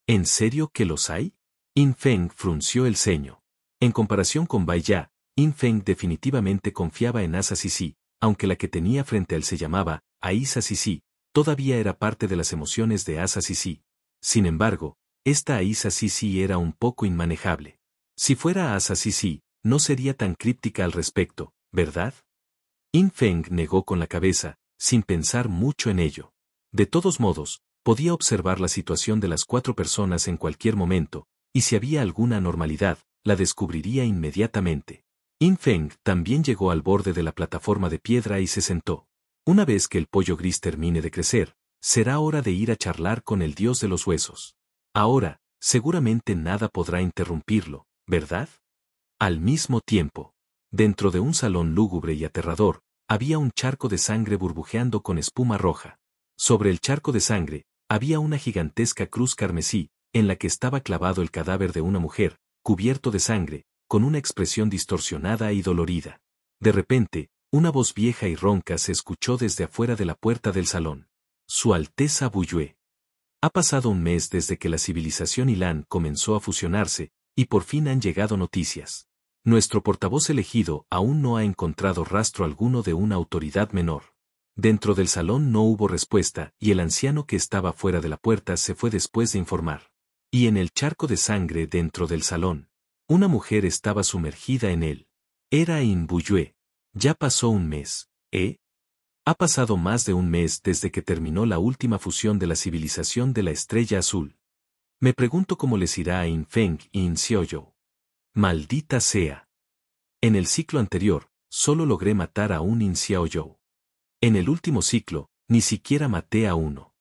¿En serio que los hay? Yin Feng frunció el ceño. En comparación con Bai Ya, Yin Feng definitivamente confiaba en Asa Sisi, aunque la que tenía frente a él se llamaba Aisa Sisi, todavía era parte de las emociones de Asa Sisi. Sin embargo, esta Aisa Sisi era un poco inmanejable. Si fuera Asa Sisi, no sería tan críptica al respecto, ¿verdad? Yin Feng negó con la cabeza, sin pensar mucho en ello. De todos modos, podía observar la situación de las 4 personas en cualquier momento, y si había alguna anormalidad, la descubriría inmediatamente. Yin Feng también llegó al borde de la plataforma de piedra y se sentó. Una vez que el pollo gris termine de crecer, será hora de ir a charlar con el dios de los huesos. Ahora, seguramente nada podrá interrumpirlo, ¿verdad? Al mismo tiempo, dentro de un salón lúgubre y aterrador, había un charco de sangre burbujeando con espuma roja. Sobre el charco de sangre, había una gigantesca cruz carmesí, en la que estaba clavado el cadáver de una mujer, cubierto de sangre, con una expresión distorsionada y dolorida. De repente, una voz vieja y ronca se escuchó desde afuera de la puerta del salón. Su Alteza Buyue. Ha pasado un mes desde que la civilización Ilan comenzó a fusionarse, y por fin han llegado noticias. Nuestro portavoz elegido aún no ha encontrado rastro alguno de una autoridad menor. Dentro del salón no hubo respuesta, y el anciano que estaba fuera de la puerta se fue después de informar. Y en el charco de sangre dentro del salón, una mujer estaba sumergida en él. Era In Buyue. Ya pasó un mes, ¿eh? Ha pasado más de un mes desde que terminó la última fusión de la civilización de la Estrella Azul. Me pregunto cómo les irá a In Feng y In Xiaoyou. Maldita sea. En el ciclo anterior, solo logré matar a un In Xiaoyou. En el último ciclo, ni siquiera maté a uno.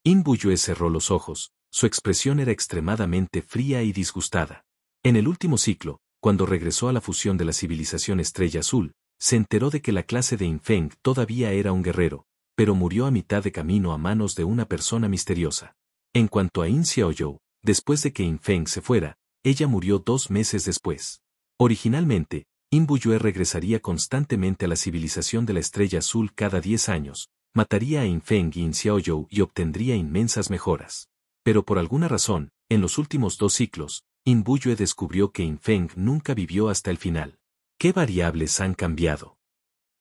In Buyue cerró los ojos, su expresión era extremadamente fría y disgustada. En el último ciclo, cuando regresó a la fusión de la civilización Estrella Azul, se enteró de que la clase de In Feng todavía era un guerrero, pero murió a mitad de camino a manos de una persona misteriosa. En cuanto a In Xiaoyou, después de que In Feng se fuera, ella murió 2 meses después. Originalmente, In Buyue regresaría constantemente a la civilización de la Estrella Azul cada 10 años, mataría a In Feng y In Xiaoyou y obtendría inmensas mejoras. Pero por alguna razón, en los últimos 2 ciclos, In Buyue descubrió que In Feng nunca vivió hasta el final. ¿Qué variables han cambiado?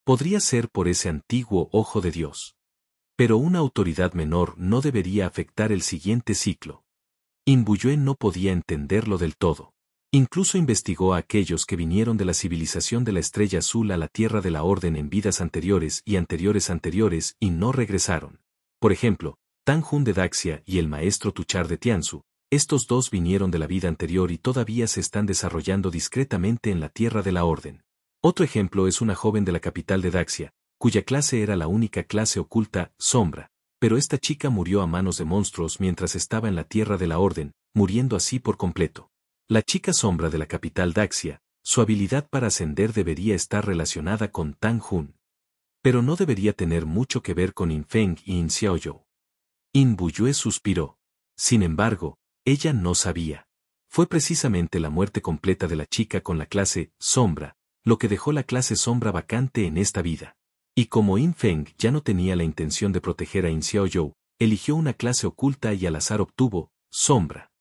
Podría ser por ese antiguo ojo de Dios. Pero una autoridad menor no debería afectar el siguiente ciclo. In Buyue no podía entenderlo del todo. Incluso investigó a aquellos que vinieron de la civilización de la Estrella Azul a la Tierra de la Orden en vidas anteriores y anteriores y no regresaron. Por ejemplo, Tang Jun de Daxia y el maestro Tuchar de Tianzu, estos 2 vinieron de la vida anterior y todavía se están desarrollando discretamente en la Tierra de la Orden. Otro ejemplo es una joven de la capital de Daxia, cuya clase era la única clase oculta, sombra, pero esta chica murió a manos de monstruos mientras estaba en la Tierra de la Orden, muriendo así por completo. La chica sombra de la capital Daxia, su habilidad para ascender debería estar relacionada con Tang Jun. Pero no debería tener mucho que ver con In Feng y In Xiaoyou. In Buyue suspiró. Sin embargo, ella no sabía. Fue precisamente la muerte completa de la chica con la clase sombra, lo que dejó la clase sombra vacante en esta vida. Y como In Feng ya no tenía la intención de proteger a In Xiaoyou, eligió una clase oculta y al azar obtuvo sombra.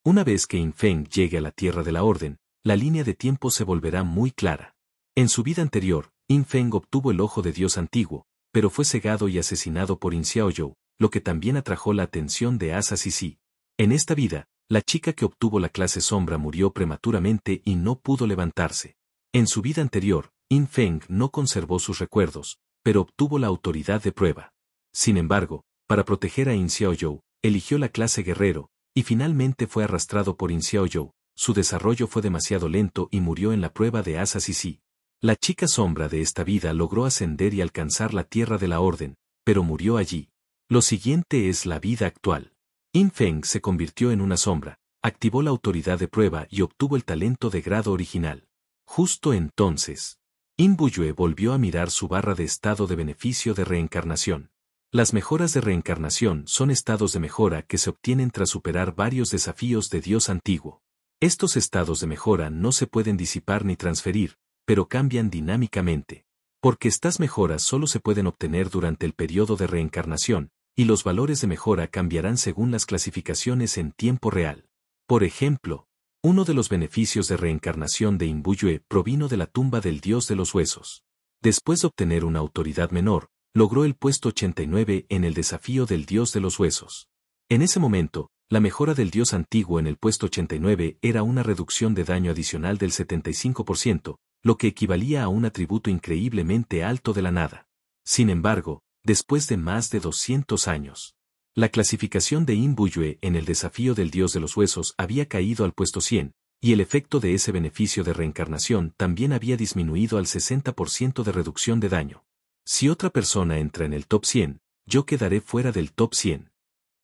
Una vez que In Feng llegue a la Tierra de la Orden, la línea de tiempo se volverá muy clara. En su vida anterior, In Feng obtuvo el ojo de Dios antiguo, pero fue cegado y asesinado por In Xiaoyou, lo que también atrajo la atención de Asa Sisi. En esta vida, la chica que obtuvo la clase sombra murió prematuramente y no pudo levantarse. En su vida anterior, In Feng no conservó sus recuerdos, pero obtuvo la autoridad de prueba. Sin embargo, para proteger a In Xiaoyou, eligió la clase guerrero, y finalmente fue arrastrado por In Xiaoyou. Su desarrollo fue demasiado lento y murió en la prueba de Asa Sisi. La chica sombra de esta vida logró ascender y alcanzar la Tierra de la Orden, pero murió allí. Lo siguiente es la vida actual. In Feng se convirtió en una sombra, activó la autoridad de prueba y obtuvo el talento de grado original. Justo entonces, In Buyue volvió a mirar su barra de estado de beneficio de reencarnación. Las mejoras de reencarnación son estados de mejora que se obtienen tras superar varios desafíos de Dios antiguo. Estos estados de mejora no se pueden disipar ni transferir, pero cambian dinámicamente. Porque estas mejoras solo se pueden obtener durante el periodo de reencarnación, y los valores de mejora cambiarán según las clasificaciones en tiempo real. Por ejemplo, uno de los beneficios de reencarnación de In Buyue provino de la tumba del dios de los huesos. Después de obtener una autoridad menor, logró el puesto 89 en el desafío del dios de los huesos. En ese momento, La mejora del dios antiguo en el puesto 89 era una reducción de daño adicional del 75%, lo que equivalía a un atributo increíblemente alto de la nada. Sin embargo, después de más de 200 años, la clasificación de Inbuyue en el desafío del dios de los huesos había caído al puesto 100, y el efecto de ese beneficio de reencarnación también había disminuido al 60% de reducción de daño. Si otra persona entra en el top 100, yo quedaré fuera del top 100.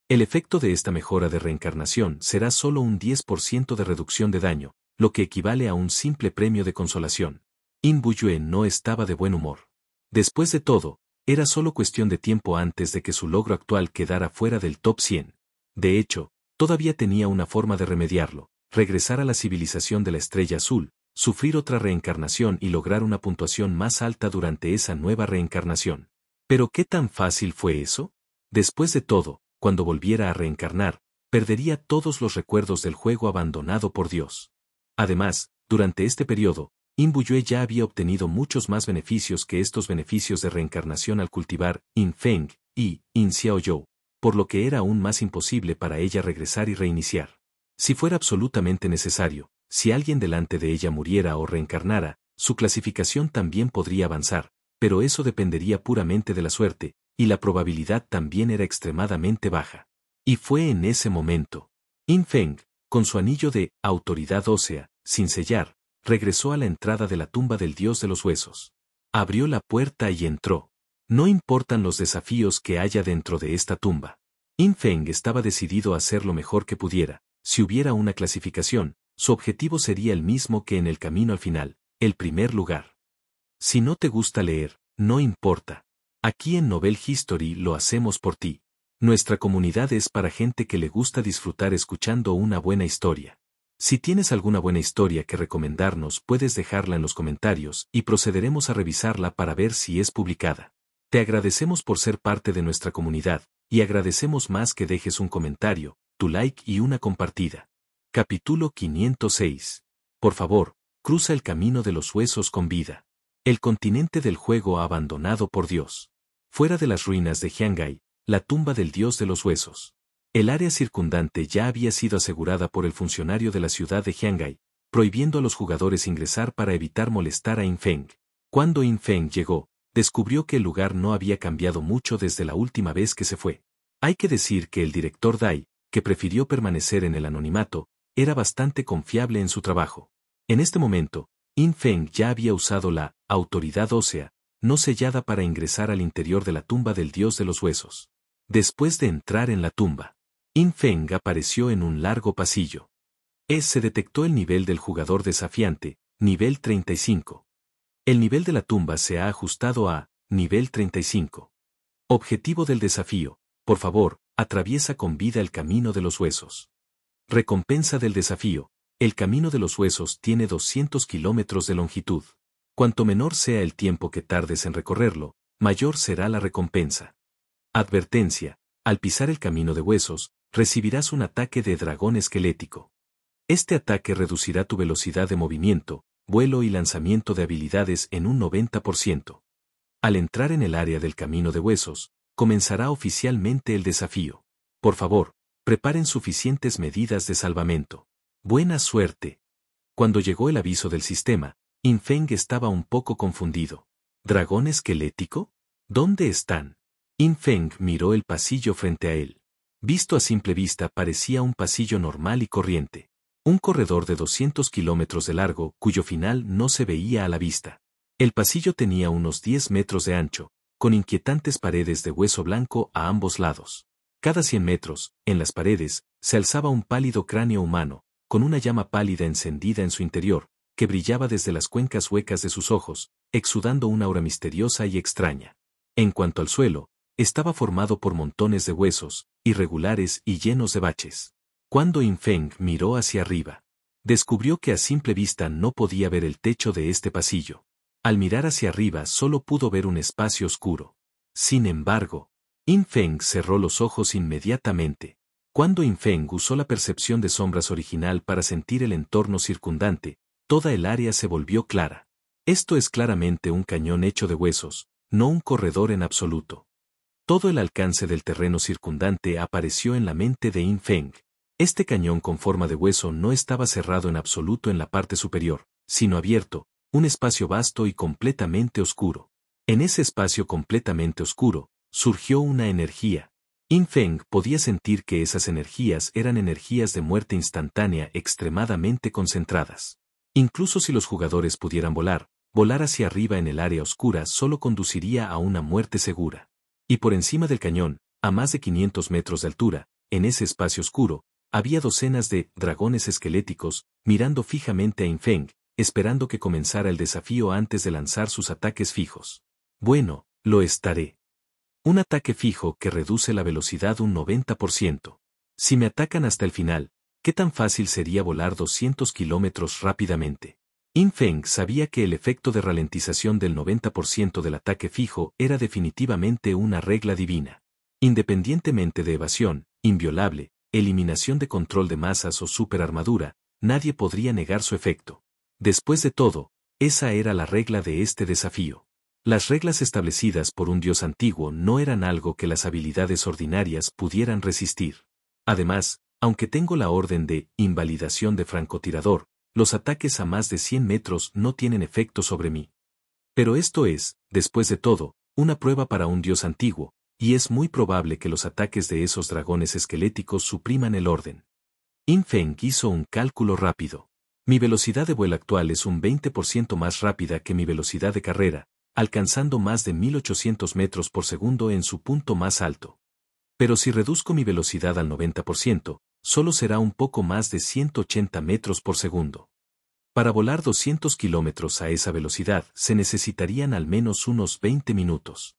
El efecto de esta mejora de reencarnación será solo un 10% de reducción de daño, lo que equivale a un simple premio de consolación. Inbuyue no estaba de buen humor. Después de todo, era solo cuestión de tiempo antes de que su logro actual quedara fuera del top 100. De hecho, todavía tenía una forma de remediarlo: regresar a la civilización de la Estrella Azul, sufrir otra reencarnación y lograr una puntuación más alta durante esa nueva reencarnación. ¿Pero qué tan fácil fue eso? Después de todo, cuando volviera a reencarnar, perdería todos los recuerdos del juego abandonado por Dios. Además, durante este periodo, Inbuyue ya había obtenido muchos más beneficios que estos beneficios de reencarnación al cultivar Infeng y In Xiaoyou, por lo que era aún más imposible para ella regresar y reiniciar. Si fuera absolutamente necesario, si alguien delante de ella muriera o reencarnara, su clasificación también podría avanzar, pero eso dependería puramente de la suerte, y la probabilidad también era extremadamente baja. Y fue en ese momento. Infeng, con su anillo de autoridad ósea, sin sellar, regresó a la entrada de la tumba del dios de los huesos. Abrió la puerta y entró. No importan los desafíos que haya dentro de esta tumba. Infeng estaba decidido a hacer lo mejor que pudiera. Si hubiera una clasificación, su objetivo sería el mismo que en el camino al final, el primer lugar. Si no te gusta leer, no importa. Aquí en Novel History lo hacemos por ti. Nuestra comunidad es para gente que le gusta disfrutar escuchando una buena historia. Si tienes alguna buena historia que recomendarnos, puedes dejarla en los comentarios y procederemos a revisarla para ver si es publicada. Te agradecemos por ser parte de nuestra comunidad, y agradecemos más que dejes un comentario, tu like y una compartida. Capítulo 506. Por favor, cruza el camino de los huesos con vida. El continente del juego abandonado por Dios. Fuera de las ruinas de Jiangai, la tumba del dios de los huesos. El área circundante ya había sido asegurada por el funcionario de la ciudad de Jiangai, prohibiendo a los jugadores ingresar para evitar molestar a Infeng. Cuando Infeng llegó, descubrió que el lugar no había cambiado mucho desde la última vez que se fue. Hay que decir que el director Dai, que prefirió permanecer en el anonimato, era bastante confiable en su trabajo. En este momento, Infeng ya había usado la autoridad ósea, no sellada para ingresar al interior de la tumba del dios de los huesos. Después de entrar en la tumba, Infeng apareció en un largo pasillo. Se detectó el nivel del jugador desafiante, nivel 35. El nivel de la tumba se ha ajustado a nivel 35. Objetivo del desafío: por favor, atraviesa con vida el camino de los huesos. Recompensa del desafío: el camino de los huesos tiene 200 kilómetros de longitud. Cuanto menor sea el tiempo que tardes en recorrerlo, mayor será la recompensa. Advertencia: al pisar el camino de huesos, recibirás un ataque de dragón esquelético. Este ataque reducirá tu velocidad de movimiento, vuelo y lanzamiento de habilidades en un 90%. Al entrar en el área del camino de huesos, comenzará oficialmente el desafío. Por favor, preparen suficientes medidas de salvamento. Buena suerte. Cuando llegó el aviso del sistema, Infeng estaba un poco confundido. ¿Dragón esquelético? ¿Dónde están? Infeng miró el pasillo frente a él. Visto a simple vista parecía un pasillo normal y corriente. Un corredor de 200 kilómetros de largo cuyo final no se veía a la vista. El pasillo tenía unos 10 metros de ancho, con inquietantes paredes de hueso blanco a ambos lados. Cada 100 metros, en las paredes, se alzaba un pálido cráneo humano, con una llama pálida encendida en su interior, que brillaba desde las cuencas huecas de sus ojos, exudando una aura misteriosa y extraña. En cuanto al suelo, estaba formado por montones de huesos, irregulares y llenos de baches. Cuando Infeng miró hacia arriba, descubrió que a simple vista no podía ver el techo de este pasillo. Al mirar hacia arriba solo pudo ver un espacio oscuro. Sin embargo, Infeng cerró los ojos inmediatamente. Cuando Infeng usó la percepción de sombras original para sentir el entorno circundante, toda el área se volvió clara. Esto es claramente un cañón hecho de huesos, no un corredor en absoluto. Todo el alcance del terreno circundante apareció en la mente de Infeng. Este cañón con forma de hueso no estaba cerrado en absoluto en la parte superior, sino abierto, un espacio vasto y completamente oscuro. En ese espacio completamente oscuro, surgió una energía. In Feng podía sentir que esas energías eran energías de muerte instantánea extremadamente concentradas. Incluso si los jugadores pudieran volar hacia arriba en el área oscura solo conduciría a una muerte segura. Y por encima del cañón, a más de 500 metros de altura, en ese espacio oscuro, había docenas de dragones esqueléticos, mirando fijamente a In Feng, esperando que comenzara el desafío antes de lanzar sus ataques fijos. Bueno, lo estaré. Un ataque fijo que reduce la velocidad un 90%. Si me atacan hasta el final, ¿qué tan fácil sería volar 200 kilómetros rápidamente? In Feng sabía que el efecto de ralentización del 90% del ataque fijo era definitivamente una regla divina. Independientemente de evasión, inviolable, eliminación de control de masas o superarmadura, nadie podría negar su efecto. Después de todo, esa era la regla de este desafío. Las reglas establecidas por un dios antiguo no eran algo que las habilidades ordinarias pudieran resistir. Además, aunque tengo la orden de invalidación de francotirador, los ataques a más de 100 metros no tienen efecto sobre mí. Pero esto es, después de todo, una prueba para un dios antiguo, y es muy probable que los ataques de esos dragones esqueléticos supriman el orden. In Feng hizo un cálculo rápido. Mi velocidad de vuelo actual es un 20% más rápida que mi velocidad de carrera, alcanzando más de 1800 metros por segundo en su punto más alto. Pero si reduzco mi velocidad al 90%, solo será un poco más de 180 metros por segundo. Para volar 200 kilómetros a esa velocidad se necesitarían al menos unos 20 minutos.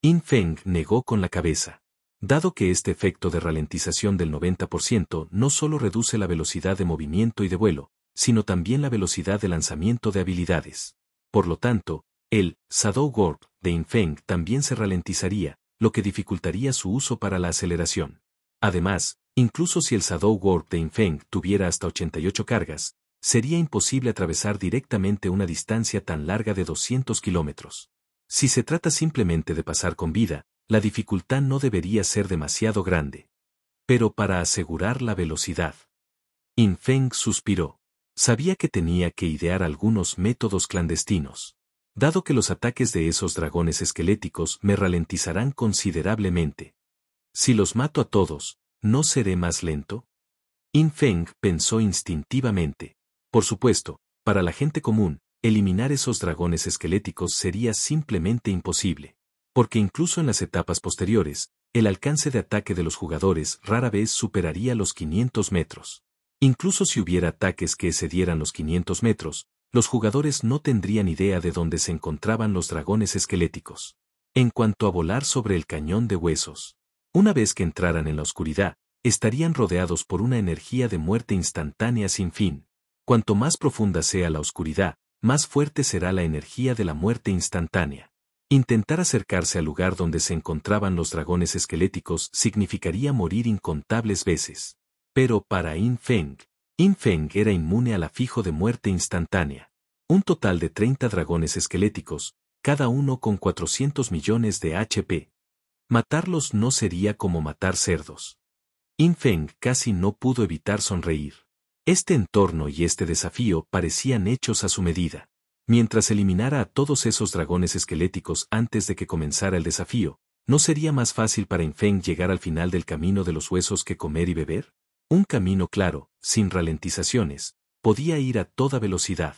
In Feng negó con la cabeza. Dado que este efecto de ralentización del 90% no solo reduce la velocidad de movimiento y de vuelo, sino también la velocidad de lanzamiento de habilidades. Por lo tanto, el Shadow Warp de In Feng también se ralentizaría, lo que dificultaría su uso para la aceleración. Además, incluso si el Shadow Warp de In Feng tuviera hasta 88 cargas, sería imposible atravesar directamente una distancia tan larga de 200 kilómetros. Si se trata simplemente de pasar con vida, la dificultad no debería ser demasiado grande. Pero para asegurar la velocidad. In Feng suspiró. Sabía que tenía que idear algunos métodos clandestinos. Dado que los ataques de esos dragones esqueléticos me ralentizarán considerablemente. Si los mato a todos, ¿no seré más lento? In Feng pensó instintivamente. Por supuesto, para la gente común, eliminar esos dragones esqueléticos sería simplemente imposible. Porque incluso en las etapas posteriores, el alcance de ataque de los jugadores rara vez superaría los 500 metros. Incluso si hubiera ataques que excedieran los 500 metros, los jugadores no tendrían idea de dónde se encontraban los dragones esqueléticos. En cuanto a volar sobre el cañón de huesos, una vez que entraran en la oscuridad, estarían rodeados por una energía de muerte instantánea sin fin. Cuanto más profunda sea la oscuridad, más fuerte será la energía de la muerte instantánea. Intentar acercarse al lugar donde se encontraban los dragones esqueléticos significaría morir incontables veces. Pero para In Feng era inmune al afijo de muerte instantánea. Un total de 30 dragones esqueléticos, cada uno con 400 millones de HP. Matarlos no sería como matar cerdos. In Feng casi no pudo evitar sonreír. Este entorno y este desafío parecían hechos a su medida. Mientras eliminara a todos esos dragones esqueléticos antes de que comenzara el desafío, ¿no sería más fácil para In Feng llegar al final del camino de los huesos que comer y beber? Un camino claro, sin ralentizaciones, podía ir a toda velocidad.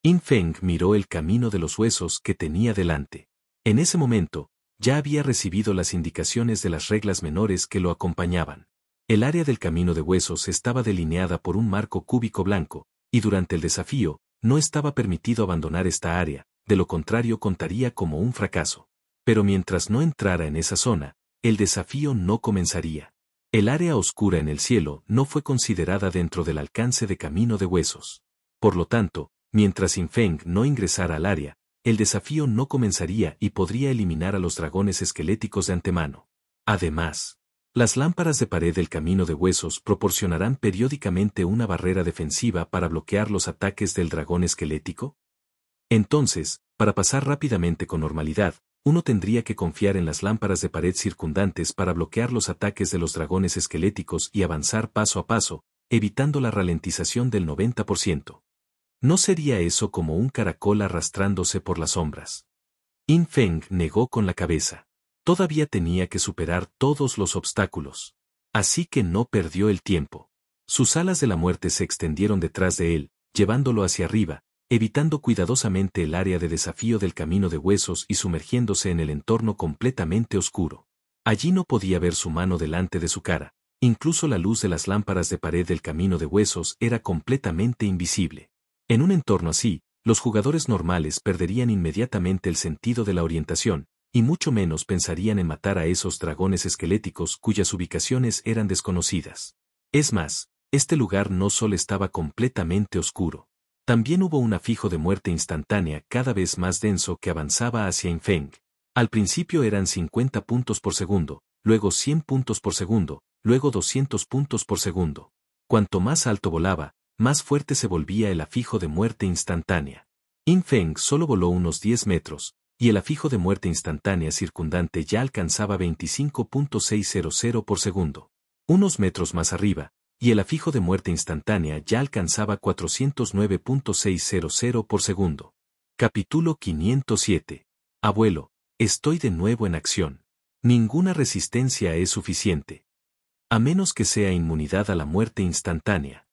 In Feng miró el camino de los huesos que tenía delante. En ese momento, ya había recibido las indicaciones de las reglas menores que lo acompañaban. El área del camino de huesos estaba delineada por un marco cúbico blanco, y durante el desafío, no estaba permitido abandonar esta área, de lo contrario contaría como un fracaso. Pero mientras no entrara en esa zona, el desafío no comenzaría. El área oscura en el cielo no fue considerada dentro del alcance de camino de huesos. Por lo tanto, mientras In Feng no ingresara al área, el desafío no comenzaría y podría eliminar a los dragones esqueléticos de antemano. Además, las lámparas de pared del camino de huesos proporcionarán periódicamente una barrera defensiva para bloquear los ataques del dragón esquelético. Entonces, para pasar rápidamente con normalidad, uno tendría que confiar en las lámparas de pared circundantes para bloquear los ataques de los dragones esqueléticos y avanzar paso a paso, evitando la ralentización del 90%. ¿No sería eso como un caracol arrastrándose por las sombras? In Feng negó con la cabeza. Todavía tenía que superar todos los obstáculos. Así que no perdió el tiempo. Sus alas de la muerte se extendieron detrás de él, llevándolo hacia arriba, evitando cuidadosamente el área de desafío del camino de huesos y sumergiéndose en el entorno completamente oscuro. Allí no podía ver su mano delante de su cara, incluso la luz de las lámparas de pared del camino de huesos era completamente invisible. En un entorno así, los jugadores normales perderían inmediatamente el sentido de la orientación, y mucho menos pensarían en matar a esos dragones esqueléticos cuyas ubicaciones eran desconocidas. Es más, este lugar no solo estaba completamente oscuro. También hubo un afijo de muerte instantánea cada vez más denso que avanzaba hacia In Feng. Al principio eran 50 puntos por segundo, luego 100 puntos por segundo, luego 200 puntos por segundo. Cuanto más alto volaba, más fuerte se volvía el afijo de muerte instantánea. In Feng solo voló unos 10 metros, y el afijo de muerte instantánea circundante ya alcanzaba 25.600 por segundo. Unos metros más arriba, y el afijo de muerte instantánea ya alcanzaba 409.600 por segundo. Capítulo 507. Abuelo, estoy de nuevo en acción. Ninguna resistencia es suficiente. A menos que sea inmunidad a la muerte instantánea.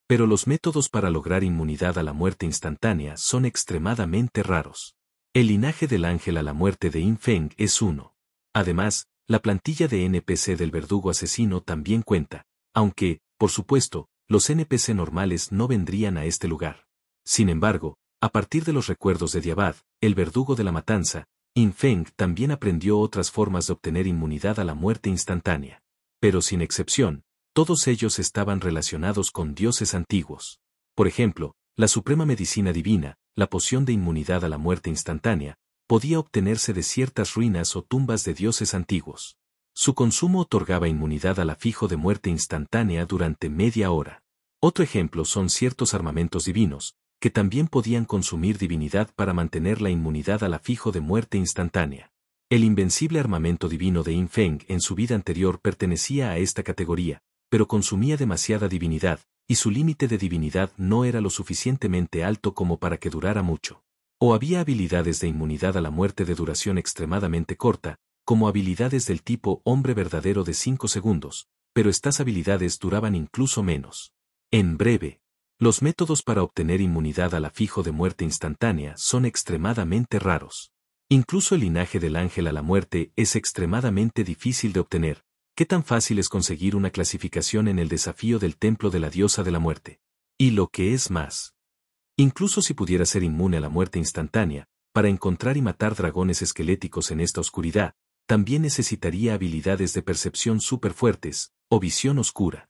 Pero los métodos para lograr inmunidad a la muerte instantánea son extremadamente raros. El linaje del ángel a la muerte de In Feng es uno. Además, la plantilla de NPC del verdugo asesino también cuenta, aunque, por supuesto, los NPC normales no vendrían a este lugar. Sin embargo, a partir de los recuerdos de Diabad, el verdugo de la matanza, In Feng también aprendió otras formas de obtener inmunidad a la muerte instantánea. Pero sin excepción, todos ellos estaban relacionados con dioses antiguos. Por ejemplo, la suprema medicina divina, la poción de inmunidad a la muerte instantánea, podía obtenerse de ciertas ruinas o tumbas de dioses antiguos. Su consumo otorgaba inmunidad al afijo de muerte instantánea durante media hora. Otro ejemplo son ciertos armamentos divinos, que también podían consumir divinidad para mantener la inmunidad al afijo de muerte instantánea. El invencible armamento divino de In Feng en su vida anterior pertenecía a esta categoría, pero consumía demasiada divinidad, y su límite de divinidad no era lo suficientemente alto como para que durara mucho. O había habilidades de inmunidad a la muerte de duración extremadamente corta, como habilidades del tipo hombre verdadero de 5 segundos, pero estas habilidades duraban incluso menos. En breve, los métodos para obtener inmunidad al afijo de muerte instantánea son extremadamente raros. Incluso el linaje del ángel a la muerte es extremadamente difícil de obtener. ¿Qué tan fácil es conseguir una clasificación en el desafío del templo de la diosa de la muerte? Y lo que es más. Incluso si pudiera ser inmune a la muerte instantánea, para encontrar y matar dragones esqueléticos en esta oscuridad, también necesitaría habilidades de percepción súper fuertes, o visión oscura.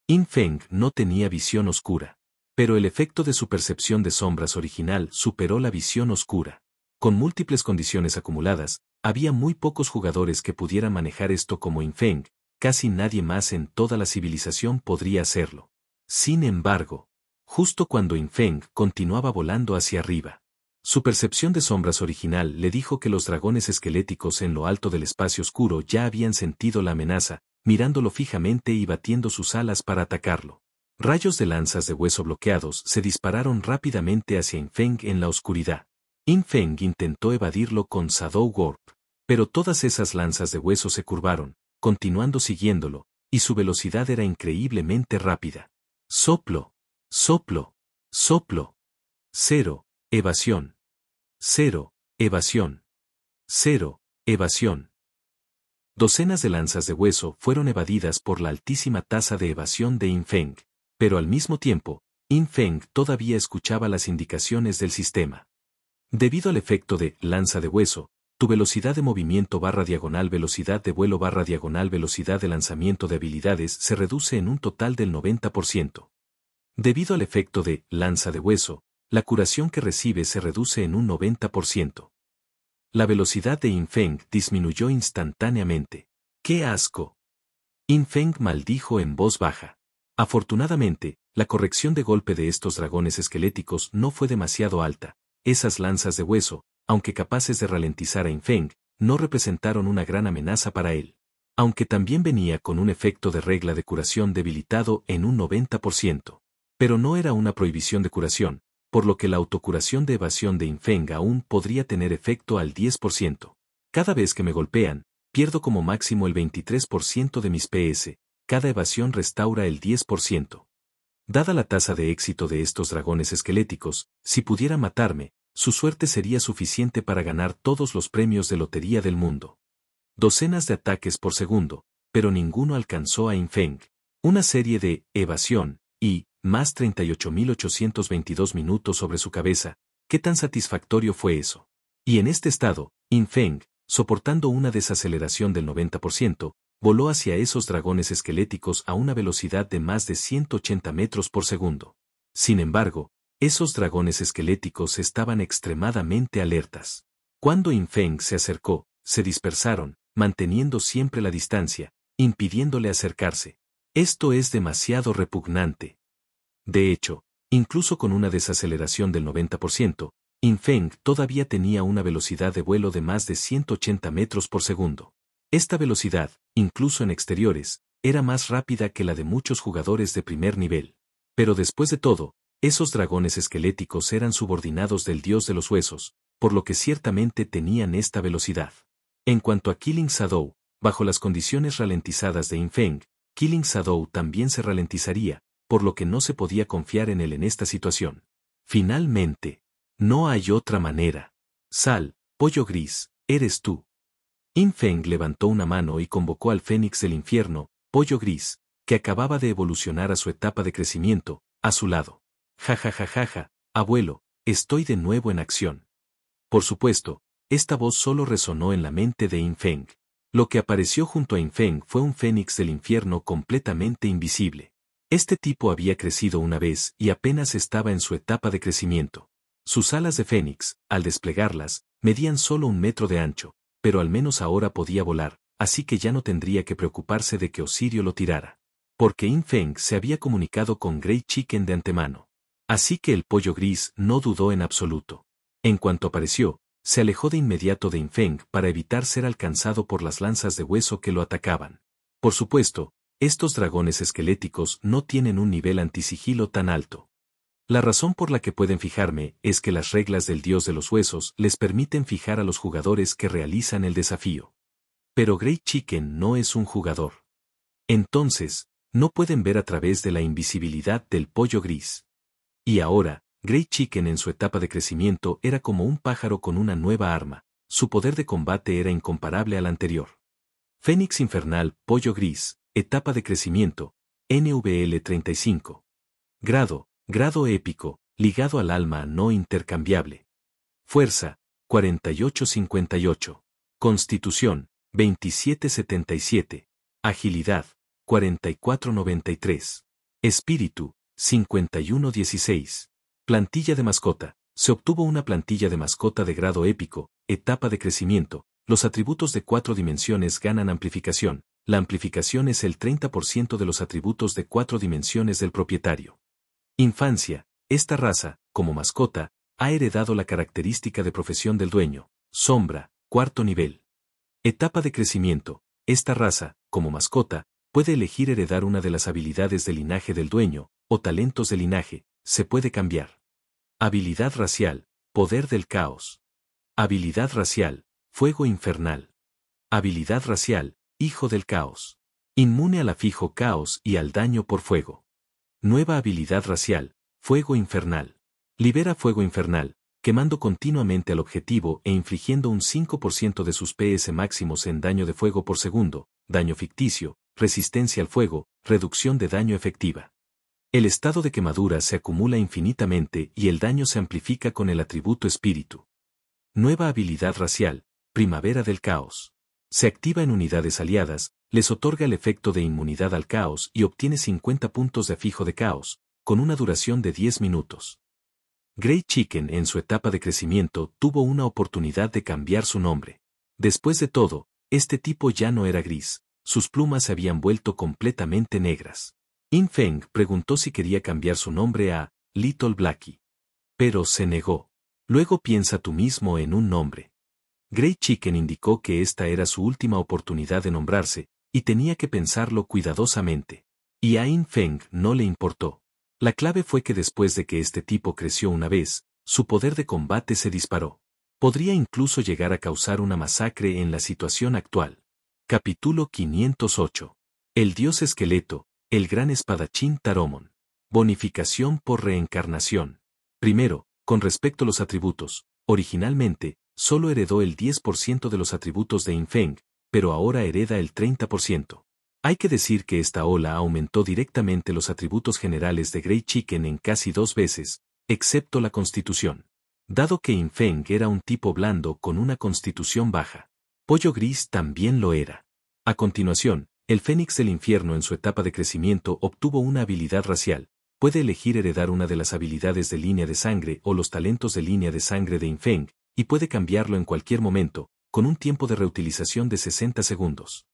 In Feng no tenía visión oscura. Pero el efecto de su percepción de sombras original superó la visión oscura. Con múltiples condiciones acumuladas, había muy pocos jugadores que pudieran manejar esto como In Feng, casi nadie más en toda la civilización podría hacerlo. Sin embargo, justo cuando In Feng continuaba volando hacia arriba, su percepción de sombras original le dijo que los dragones esqueléticos en lo alto del espacio oscuro ya habían sentido la amenaza, mirándolo fijamente y batiendo sus alas para atacarlo. Rayos de lanzas de hueso bloqueados se dispararon rápidamente hacia In Feng en la oscuridad. In Feng intentó evadirlo con Shadow Warp, pero todas esas lanzas de hueso se curvaron, continuando siguiéndolo, y su velocidad era increíblemente rápida. Soplo, soplo, soplo. 0, evasión. 0, evasión. 0, evasión. Docenas de lanzas de hueso fueron evadidas por la altísima tasa de evasión de In Feng, pero al mismo tiempo, In Feng todavía escuchaba las indicaciones del sistema. Debido al efecto de lanza de hueso, tu velocidad de movimiento / diagonal velocidad de vuelo / diagonal velocidad de lanzamiento de habilidades se reduce en un total del 90%. Debido al efecto de lanza de hueso, la curación que recibes se reduce en un 90%. La velocidad de In Feng disminuyó instantáneamente. ¡Qué asco! In Feng maldijo en voz baja. Afortunadamente, la corrección de golpe de estos dragones esqueléticos no fue demasiado alta. Esas lanzas de hueso, aunque capaces de ralentizar a Infeng, no representaron una gran amenaza para él. Aunque también venía con un efecto de regla de curación debilitado en un 90%. Pero no era una prohibición de curación, por lo que la autocuración de evasión de Infeng aún podría tener efecto al 10%. Cada vez que me golpean, pierdo como máximo el 23% de mis PS, cada evasión restaura el 10%. Dada la tasa de éxito de estos dragones esqueléticos, si pudiera matarme, su suerte sería suficiente para ganar todos los premios de lotería del mundo. Docenas de ataques por segundo, pero ninguno alcanzó a Infeng. Una serie de evasión y más 38.822 minutos sobre su cabeza. ¿Qué tan satisfactorio fue eso? Y en este estado, Infeng, soportando una desaceleración del 90%, voló hacia esos dragones esqueléticos a una velocidad de más de 180 metros por segundo. Sin embargo, esos dragones esqueléticos estaban extremadamente alertas. Cuando Infeng se acercó, se dispersaron, manteniendo siempre la distancia, impidiéndole acercarse. Esto es demasiado repugnante. De hecho, incluso con una desaceleración del 90%, Infeng todavía tenía una velocidad de vuelo de más de 180 metros por segundo. Esta velocidad, incluso en exteriores, era más rápida que la de muchos jugadores de primer nivel. Pero después de todo, esos dragones esqueléticos eran subordinados del dios de los huesos, por lo que ciertamente tenían esta velocidad. En cuanto a Killing Shadow, bajo las condiciones ralentizadas de Infeng, Killing Shadow también se ralentizaría, por lo que no se podía confiar en él en esta situación. Finalmente, no hay otra manera. Sal, pollo gris, eres tú. Infeng levantó una mano y convocó al Fénix del infierno, pollo gris, que acababa de evolucionar a su etapa de crecimiento, a su lado. Ja ja ja ja ja, abuelo, estoy de nuevo en acción. Por supuesto, esta voz solo resonó en la mente de Infeng. Lo que apareció junto a Infeng fue un Fénix del infierno completamente invisible. Este tipo había crecido una vez y apenas estaba en su etapa de crecimiento. Sus alas de Fénix, al desplegarlas, medían solo 1 metro de ancho, pero al menos ahora podía volar, así que ya no tendría que preocuparse de que Osirio lo tirara. Porque Infeng se había comunicado con Grey Chicken de antemano. Así que el pollo gris no dudó en absoluto. En cuanto apareció, se alejó de inmediato de Infeng para evitar ser alcanzado por las lanzas de hueso que lo atacaban. Por supuesto, estos dragones esqueléticos no tienen un nivel antisigilo tan alto. La razón por la que pueden fijarme es que las reglas del dios de los huesos les permiten fijar a los jugadores que realizan el desafío. Pero Grey Chicken no es un jugador. Entonces, no pueden ver a través de la invisibilidad del pollo gris. Y ahora, Grey Chicken en su etapa de crecimiento era como un pájaro con una nueva arma, su poder de combate era incomparable al anterior. Fénix Infernal, pollo gris, etapa de crecimiento, NVL 35. Grado épico, ligado al alma no intercambiable. Fuerza, 4858. Constitución, 2777. Agilidad, 4493. Espíritu, 5116. Plantilla de mascota. Se obtuvo una plantilla de mascota de grado épico, etapa de crecimiento. Los atributos de 4 dimensiones ganan amplificación. La amplificación es el 30% de los atributos de 4 dimensiones del propietario. Infancia. Esta raza, como mascota, ha heredado la característica de profesión del dueño. Sombra, 4º nivel. Etapa de crecimiento. Esta raza, como mascota, puede elegir heredar una de las habilidades del linaje del dueño, o talentos de linaje, se puede cambiar. Habilidad racial, poder del caos. Habilidad racial, fuego infernal. Habilidad racial, hijo del caos. Inmune al afijo caos y al daño por fuego. Nueva habilidad racial, fuego infernal. Libera fuego infernal, quemando continuamente al objetivo e infligiendo un 5% de sus PS máximos en daño de fuego por segundo, daño ficticio, resistencia al fuego, reducción de daño efectiva. El estado de quemadura se acumula infinitamente y el daño se amplifica con el atributo espíritu. Nueva habilidad racial, primavera del caos. Se activa en unidades aliadas, les otorga el efecto de inmunidad al caos y obtiene 50 puntos de afijo de caos, con una duración de 10 minutos. Grey Chicken en su etapa de crecimiento tuvo una oportunidad de cambiar su nombre. Después de todo, este tipo ya no era gris, sus plumas se habían vuelto completamente negras. Infeng preguntó si quería cambiar su nombre a Little Blackie. Pero se negó. Luego piensa tú mismo en un nombre. Grey Chicken indicó que esta era su última oportunidad de nombrarse, y tenía que pensarlo cuidadosamente. Y a In Feng no le importó. La clave fue que después de que este tipo creció una vez, su poder de combate se disparó. Podría incluso llegar a causar una masacre en la situación actual. Capítulo 508. El dios esqueleto, el gran espadachín Taromon. Bonificación por reencarnación. Primero, con respecto a los atributos, originalmente, solo heredó el 10% de los atributos de In Feng, pero ahora hereda el 30%. Hay que decir que esta ola aumentó directamente los atributos generales de Grey Chicken en casi 2 veces, excepto la constitución. Dado que In Feng era un tipo blando con una constitución baja. Pollo Gris también lo era. A continuación, el Fénix del Infierno en su etapa de crecimiento obtuvo una habilidad racial. Puede elegir heredar una de las habilidades de línea de sangre o los talentos de línea de sangre de In Feng, y puede cambiarlo en cualquier momento, con un tiempo de reutilización de 60 segundos.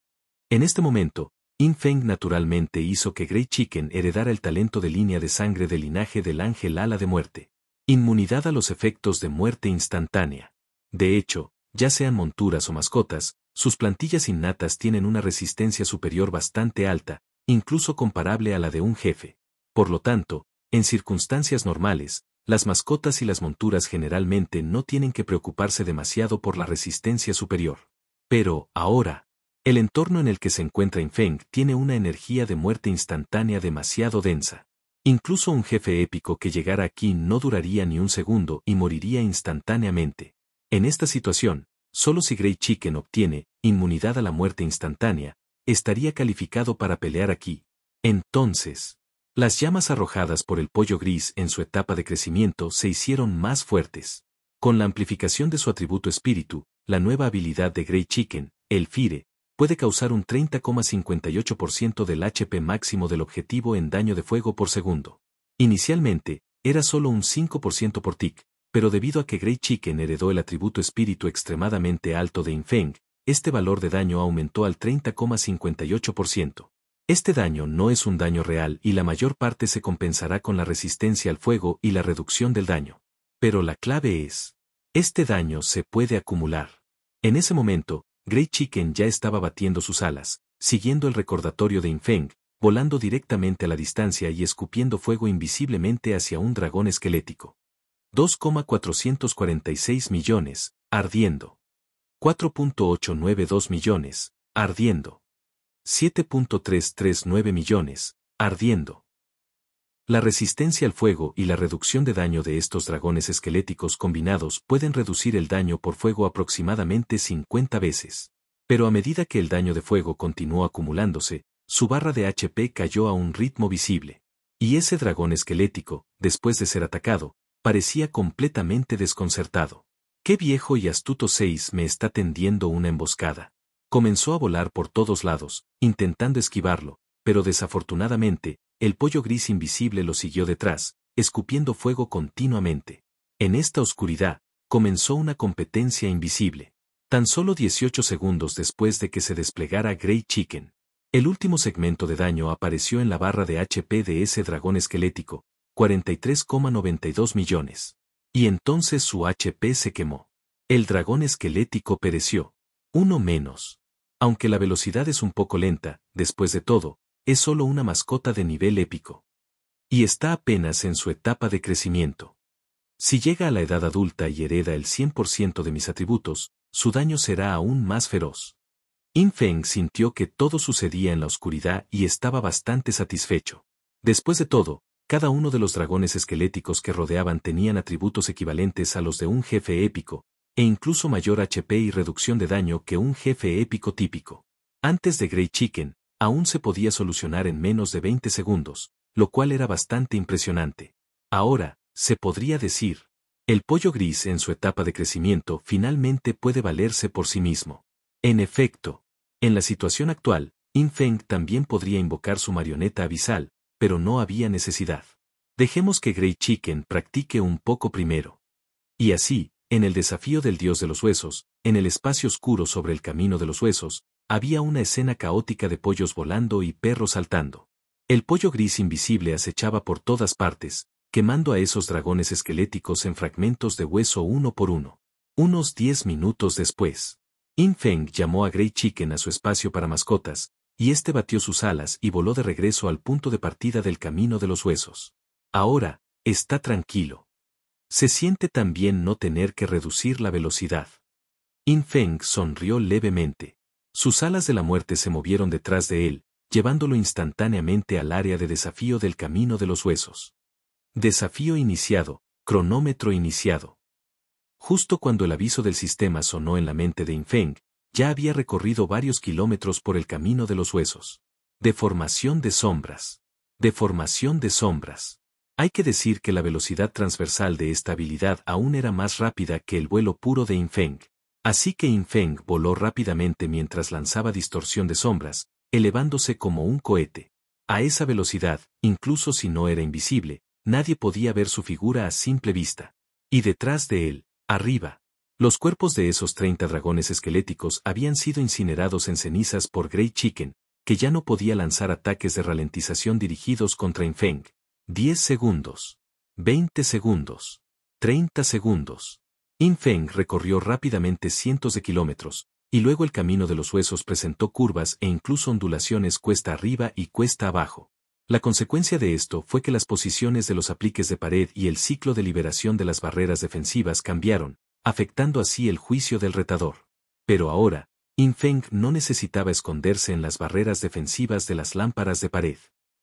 En este momento, In Feng naturalmente hizo que Grey Chicken heredara el talento de línea de sangre del linaje del ángel ala de muerte. Inmunidad a los efectos de muerte instantánea. De hecho, ya sean monturas o mascotas, sus plantillas innatas tienen una resistencia superior bastante alta, incluso comparable a la de un jefe. Por lo tanto, en circunstancias normales, las mascotas y las monturas generalmente no tienen que preocuparse demasiado por la resistencia superior. Pero, ahora, el entorno en el que se encuentra In Feng tiene una energía de muerte instantánea demasiado densa. Incluso un jefe épico que llegara aquí no duraría ni un segundo y moriría instantáneamente. En esta situación, solo si Grey Chicken obtiene inmunidad a la muerte instantánea, estaría calificado para pelear aquí. Entonces, las llamas arrojadas por el pollo gris en su etapa de crecimiento se hicieron más fuertes. Con la amplificación de su atributo espíritu, la nueva habilidad de Grey Chicken, el Fire, puede causar un 30,58% del HP máximo del objetivo en daño de fuego por segundo. Inicialmente, era solo un 5% por tick, pero debido a que Grey Chicken heredó el atributo espíritu extremadamente alto de In Feng, este valor de daño aumentó al 30,58%. Este daño no es un daño real y la mayor parte se compensará con la resistencia al fuego y la reducción del daño. Pero la clave es, este daño se puede acumular. En ese momento, Grey Chicken ya estaba batiendo sus alas, siguiendo el recordatorio de In Feng, volando directamente a la distancia y escupiendo fuego invisiblemente hacia un dragón esquelético. 2,446 millones, ardiendo. 4,892 millones, ardiendo. 7,339 millones, ardiendo. La resistencia al fuego y la reducción de daño de estos dragones esqueléticos combinados pueden reducir el daño por fuego aproximadamente 50 veces. Pero a medida que el daño de fuego continuó acumulándose, su barra de HP cayó a un ritmo visible. Y ese dragón esquelético, después de ser atacado, parecía completamente desconcertado. ¡Qué viejo y astuto 6 me está tendiendo una emboscada! Comenzó a volar por todos lados, intentando esquivarlo, pero desafortunadamente, el pollo gris invisible lo siguió detrás, escupiendo fuego continuamente. En esta oscuridad, comenzó una competencia invisible. Tan solo 18 segundos después de que se desplegara Grey Chicken. El último segmento de daño apareció en la barra de HP de ese dragón esquelético, 43,92 millones. Y entonces su HP se quemó. El dragón esquelético pereció. Uno menos. Aunque la velocidad es un poco lenta, después de todo, es solo una mascota de nivel épico. Y está apenas en su etapa de crecimiento. Si llega a la edad adulta y hereda el 100% de mis atributos, su daño será aún más feroz. In Feng sintió que todo sucedía en la oscuridad y estaba bastante satisfecho. Después de todo, cada uno de los dragones esqueléticos que rodeaban tenían atributos equivalentes a los de un jefe épico, e incluso mayor HP y reducción de daño que un jefe épico típico. Antes de Grey Chicken, aún se podía solucionar en menos de 20 segundos, lo cual era bastante impresionante. Ahora, se podría decir, el pollo gris en su etapa de crecimiento finalmente puede valerse por sí mismo. En efecto, en la situación actual, In Feng también podría invocar su marioneta abisal, pero no había necesidad. Dejemos que Grey Chicken practique un poco primero. Y así, en el desafío del dios de los huesos, en el espacio oscuro sobre el camino de los huesos, había una escena caótica de pollos volando y perros saltando. El pollo gris invisible acechaba por todas partes, quemando a esos dragones esqueléticos en fragmentos de hueso uno por uno. Unos 10 minutos después, In Feng llamó a Grey Chicken a su espacio para mascotas, y este batió sus alas y voló de regreso al punto de partida del camino de los huesos. Ahora, está tranquilo. Se siente tan bien no tener que reducir la velocidad. In Feng sonrió levemente. Sus alas de la muerte se movieron detrás de él, llevándolo instantáneamente al área de desafío del camino de los huesos. Desafío iniciado, cronómetro iniciado. Justo cuando el aviso del sistema sonó en la mente de In Feng, ya había recorrido varios kilómetros por el camino de los huesos. Deformación de sombras. Deformación de sombras. Hay que decir que la velocidad transversal de esta habilidad aún era más rápida que el vuelo puro de In Feng. Así que In Feng voló rápidamente mientras lanzaba distorsión de sombras, elevándose como un cohete. A esa velocidad, incluso si no era invisible, nadie podía ver su figura a simple vista. Y detrás de él, arriba, los cuerpos de esos 30 dragones esqueléticos habían sido incinerados en cenizas por Grey Chicken, que ya no podía lanzar ataques de ralentización dirigidos contra In Feng. 10 segundos. 20 segundos. 30 segundos. In Feng recorrió rápidamente cientos de kilómetros, y luego el camino de los huesos presentó curvas e incluso ondulaciones cuesta arriba y cuesta abajo. La consecuencia de esto fue que las posiciones de los apliques de pared y el ciclo de liberación de las barreras defensivas cambiaron, afectando así el juicio del retador. Pero ahora, In Feng no necesitaba esconderse en las barreras defensivas de las lámparas de pared.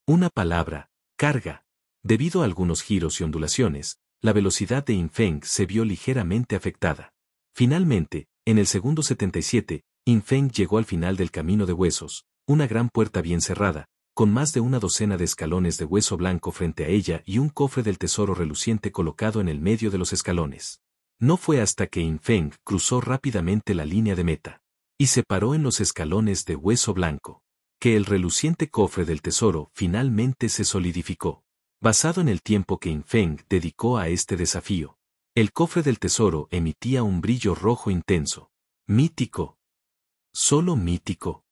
Una palabra, carga. Debido a algunos giros y ondulaciones, la velocidad de In Feng se vio ligeramente afectada. Finalmente, en el segundo 77, In Feng llegó al final del camino de huesos, una gran puerta bien cerrada, con más de una docena de escalones de hueso blanco frente a ella y un cofre del tesoro reluciente colocado en el medio de los escalones. No fue hasta que In Feng cruzó rápidamente la línea de meta y se paró en los escalones de hueso blanco, que el reluciente cofre del tesoro finalmente se solidificó. Basado en el tiempo que In Feng dedicó a este desafío, el cofre del tesoro emitía un brillo rojo intenso. Mítico. Solo mítico.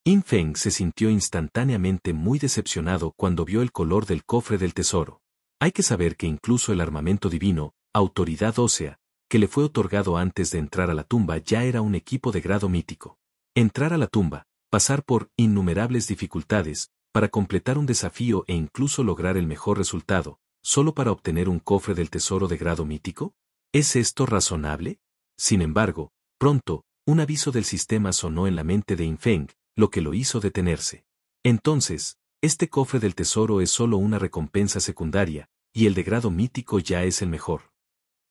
In Feng se sintió instantáneamente muy decepcionado cuando vio el color del cofre del tesoro. Hay que saber que incluso el armamento divino, autoridad ósea, que le fue otorgado antes de entrar a la tumba ya era un equipo de grado mítico. Entrar a la tumba, pasar por innumerables dificultades, para completar un desafío e incluso lograr el mejor resultado, solo para obtener un cofre del tesoro de grado mítico? ¿Es esto razonable? Sin embargo, pronto, un aviso del sistema sonó en la mente de In Feng, lo que lo hizo detenerse. Entonces, este cofre del tesoro es solo una recompensa secundaria, y el de grado mítico ya es el mejor.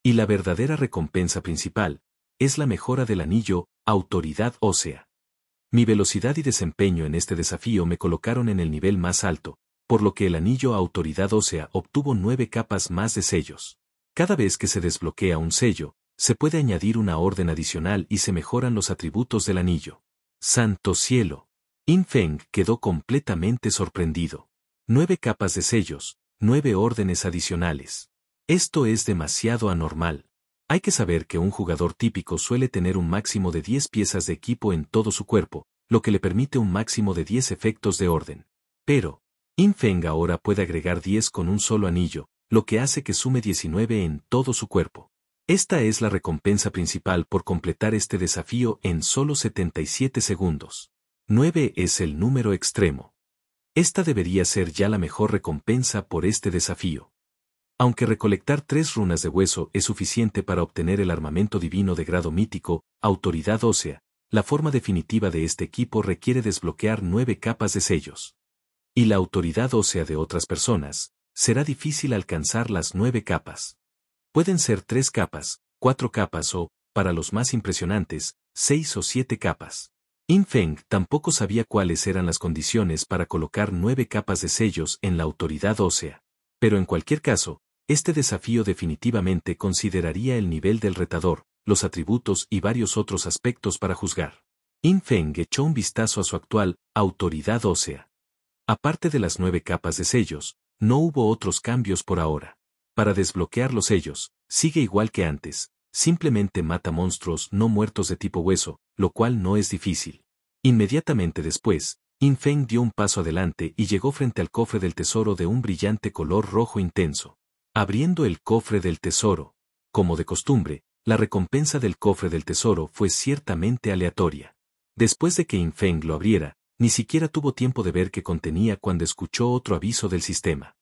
Y la verdadera recompensa principal, es la mejora del anillo, autoridad ósea. Mi velocidad y desempeño en este desafío me colocaron en el nivel más alto, por lo que el anillo autoridad ósea obtuvo 9 capas más de sellos. Cada vez que se desbloquea un sello, se puede añadir una orden adicional y se mejoran los atributos del anillo. ¡Santo cielo! In Feng quedó completamente sorprendido. 9 capas de sellos, 9 órdenes adicionales. Esto es demasiado anormal. Hay que saber que un jugador típico suele tener un máximo de 10 piezas de equipo en todo su cuerpo, lo que le permite un máximo de 10 efectos de orden. Pero, In Feng ahora puede agregar 10 con un solo anillo, lo que hace que sume 19 en todo su cuerpo. Esta es la recompensa principal por completar este desafío en solo 77 segundos. 9 es el número extremo. Esta debería ser ya la mejor recompensa por este desafío. Aunque recolectar 3 runas de hueso es suficiente para obtener el armamento divino de grado mítico, autoridad ósea, la forma definitiva de este equipo requiere desbloquear 9 capas de sellos. Y la autoridad ósea de otras personas, será difícil alcanzar las 9 capas. Pueden ser 3 capas, 4 capas o, para los más impresionantes, 6 o 7 capas. In Feng tampoco sabía cuáles eran las condiciones para colocar 9 capas de sellos en la autoridad ósea. Pero en cualquier caso, este desafío definitivamente consideraría el nivel del retador, los atributos y varios otros aspectos para juzgar. In Feng echó un vistazo a su actual autoridad ósea. Aparte de las 9 capas de sellos, no hubo otros cambios por ahora. Para desbloquear los sellos, sigue igual que antes, simplemente mata monstruos no muertos de tipo hueso, lo cual no es difícil. Inmediatamente después, In Feng dio un paso adelante y llegó frente al cofre del tesoro de un brillante color rojo intenso. Abriendo el cofre del tesoro. Como de costumbre, la recompensa del cofre del tesoro fue ciertamente aleatoria. Después de que Yin Feng lo abriera, ni siquiera tuvo tiempo de ver qué contenía cuando escuchó otro aviso del sistema.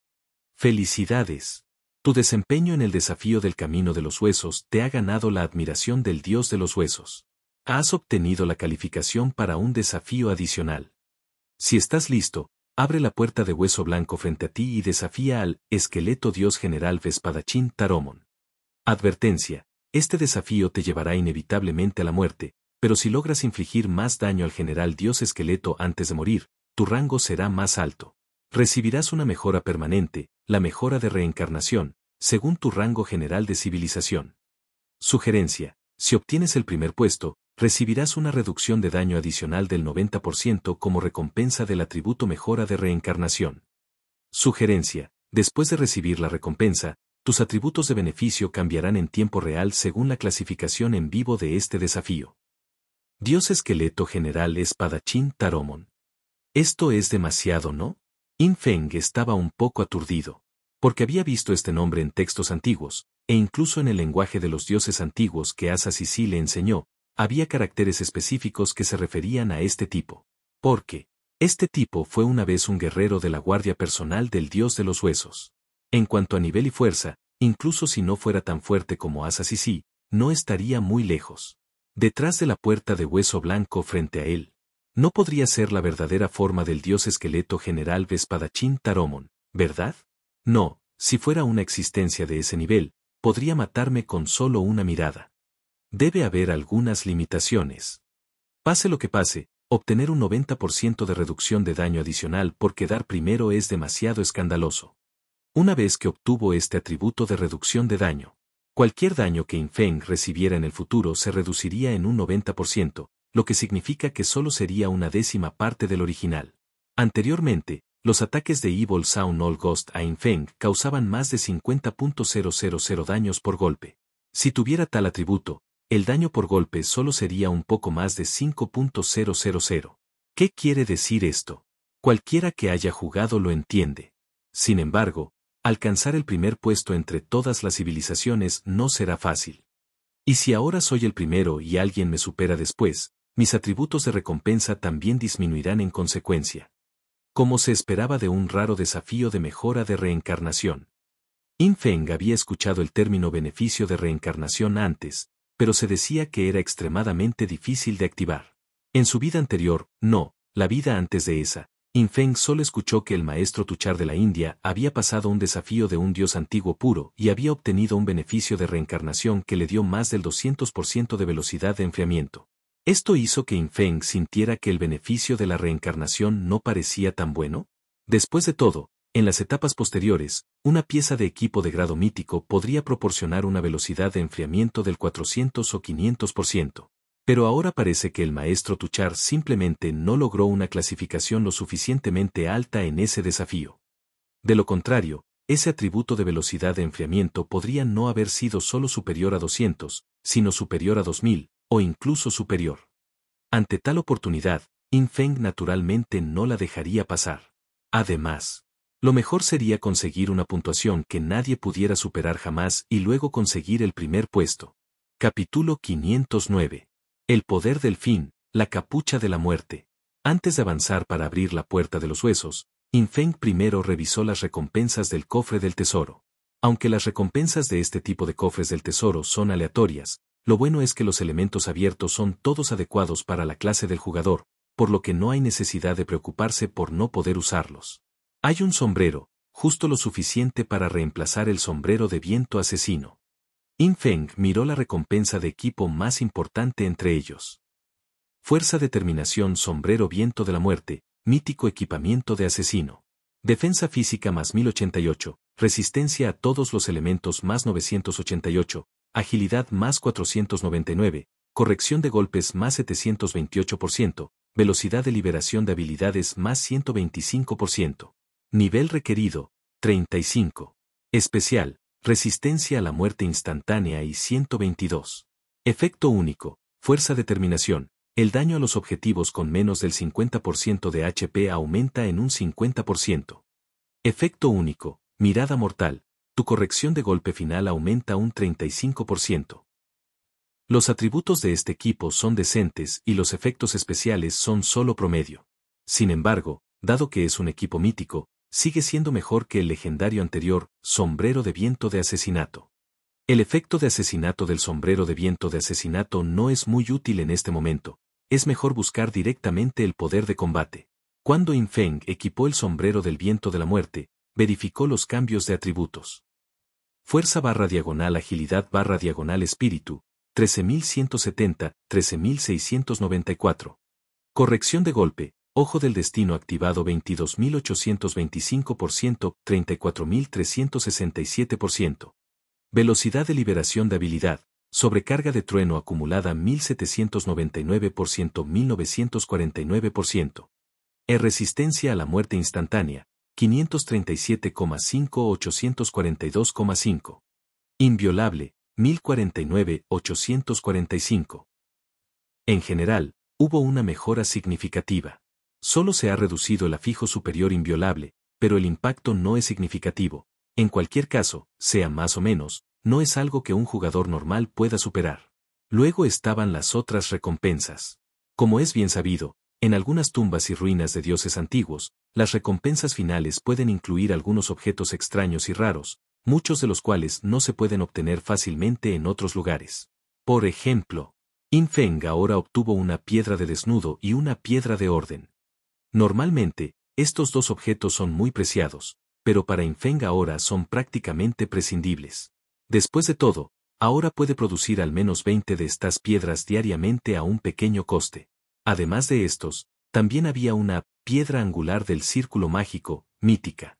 ¡Felicidades! Tu desempeño en el desafío del camino de los huesos te ha ganado la admiración del dios de los huesos. Has obtenido la calificación para un desafío adicional. Si estás listo, abre la puerta de hueso blanco frente a ti y desafía al esqueleto dios general Vespadachín Taromon. Advertencia: este desafío te llevará inevitablemente a la muerte, pero si logras infligir más daño al general dios esqueleto antes de morir, tu rango será más alto. Recibirás una mejora permanente, la mejora de reencarnación, según tu rango general de civilización. Sugerencia: si obtienes el primer puesto, recibirás una reducción de daño adicional del 90% como recompensa del atributo mejora de reencarnación. Sugerencia: después de recibir la recompensa, tus atributos de beneficio cambiarán en tiempo real según la clasificación en vivo de este desafío. Dios esqueleto general espadachín Taromon. Esto es demasiado, ¿no? Yin Feng estaba un poco aturdido, porque había visto este nombre en textos antiguos, e incluso en el lenguaje de los dioses antiguos que Asa Sisi le enseñó, había caracteres específicos que se referían a este tipo. Porque este tipo fue una vez un guerrero de la guardia personal del dios de los huesos. En cuanto a nivel y fuerza, incluso si no fuera tan fuerte como Asa Sisi, no estaría muy lejos. Detrás de la puerta de hueso blanco frente a él, no podría ser la verdadera forma del dios esqueleto general Vespadachín Taromon, ¿verdad? No, si fuera una existencia de ese nivel, podría matarme con solo una mirada. Debe haber algunas limitaciones. Pase lo que pase, obtener un 90% de reducción de daño adicional por quedar primero es demasiado escandaloso. Una vez que obtuvo este atributo de reducción de daño, cualquier daño que Yin Feng recibiera en el futuro se reduciría en un 90%, lo que significa que solo sería una décima parte del original. Anteriormente, los ataques de Evil Sound All Ghost a Yin Feng causaban más de 50.000 daños por golpe. Si tuviera tal atributo, el daño por golpe solo sería un poco más de 5.000. ¿Qué quiere decir esto? Cualquiera que haya jugado lo entiende. Sin embargo, alcanzar el primer puesto entre todas las civilizaciones no será fácil. Y si ahora soy el primero y alguien me supera después, mis atributos de recompensa también disminuirán en consecuencia. Como se esperaba de un raro desafío de mejora de reencarnación. Yin Feng había escuchado el término beneficio de reencarnación antes, pero se decía que era extremadamente difícil de activar. En su vida anterior, no, la vida antes de esa, Yin Feng solo escuchó que el maestro Tuchar de la India había pasado un desafío de un dios antiguo puro y había obtenido un beneficio de reencarnación que le dio más del 200% de velocidad de enfriamiento. ¿Esto hizo que Yin Feng sintiera que el beneficio de la reencarnación no parecía tan bueno? Después de todo, en las etapas posteriores, una pieza de equipo de grado mítico podría proporcionar una velocidad de enfriamiento del 400 o 500%. Pero ahora parece que el maestro Tuchar simplemente no logró una clasificación lo suficientemente alta en ese desafío. De lo contrario, ese atributo de velocidad de enfriamiento podría no haber sido solo superior a 200, sino superior a 2000, o incluso superior. Ante tal oportunidad, Yin Feng naturalmente no la dejaría pasar. Además, lo mejor sería conseguir una puntuación que nadie pudiera superar jamás y luego conseguir el primer puesto. Capítulo 509. El poder del fin, la capucha de la muerte. Antes de avanzar para abrir la puerta de los huesos, Yin Feng primero revisó las recompensas del cofre del tesoro. Aunque las recompensas de este tipo de cofres del tesoro son aleatorias, lo bueno es que los elementos abiertos son todos adecuados para la clase del jugador, por lo que no hay necesidad de preocuparse por no poder usarlos. Hay un sombrero, justo lo suficiente para reemplazar el sombrero de viento asesino. Yin Feng miró la recompensa de equipo más importante entre ellos. Fuerza determinación sombrero viento de la muerte, mítico equipamiento de asesino. Defensa física más 1088, resistencia a todos los elementos más 988, agilidad más 499, corrección de golpes más 728%, velocidad de liberación de habilidades más 125%. Nivel requerido, 35. Especial. Resistencia a la muerte instantánea y 122. Efecto único, fuerza determinación. El daño a los objetivos con menos del 50% de HP aumenta en un 50%. Efecto único, mirada mortal. tu corrección de golpe final aumenta un 35%. Los atributos de este equipo son decentes y los efectos especiales son solo promedio. Sin embargo, dado que es un equipo mítico, sigue siendo mejor que el legendario anterior, Sombrero de Viento de Asesinato. El efecto de asesinato del Sombrero de Viento de Asesinato no es muy útil en este momento, es mejor buscar directamente el poder de combate. Cuando Yin Feng equipó el Sombrero del Viento de la Muerte, verificó los cambios de atributos. Fuerza /diagonal agilidad /diagonal espíritu, 13.170, 13.694. Corrección de golpe, Ojo del Destino activado 22.825%, 34.367%. Velocidad de liberación de habilidad, sobrecarga de trueno acumulada 1.799%, 1.949%. Resistencia a la muerte instantánea, 537,5, 842,5. Inviolable, 1049, 845. En general, hubo una mejora significativa. Solo se ha reducido el afijo superior inviolable, pero el impacto no es significativo. En cualquier caso, sea más o menos, no es algo que un jugador normal pueda superar. Luego estaban las otras recompensas. Como es bien sabido, en algunas tumbas y ruinas de dioses antiguos, las recompensas finales pueden incluir algunos objetos extraños y raros, muchos de los cuales no se pueden obtener fácilmente en otros lugares. Por ejemplo, Yin Feng ahora obtuvo una piedra de desnudo y una piedra de orden. Normalmente, estos dos objetos son muy preciados, pero para Yin Feng ahora son prácticamente prescindibles. Después de todo, ahora puede producir al menos 20 de estas piedras diariamente a un pequeño coste. Además de estos, también había una piedra angular del círculo mágico, mítica.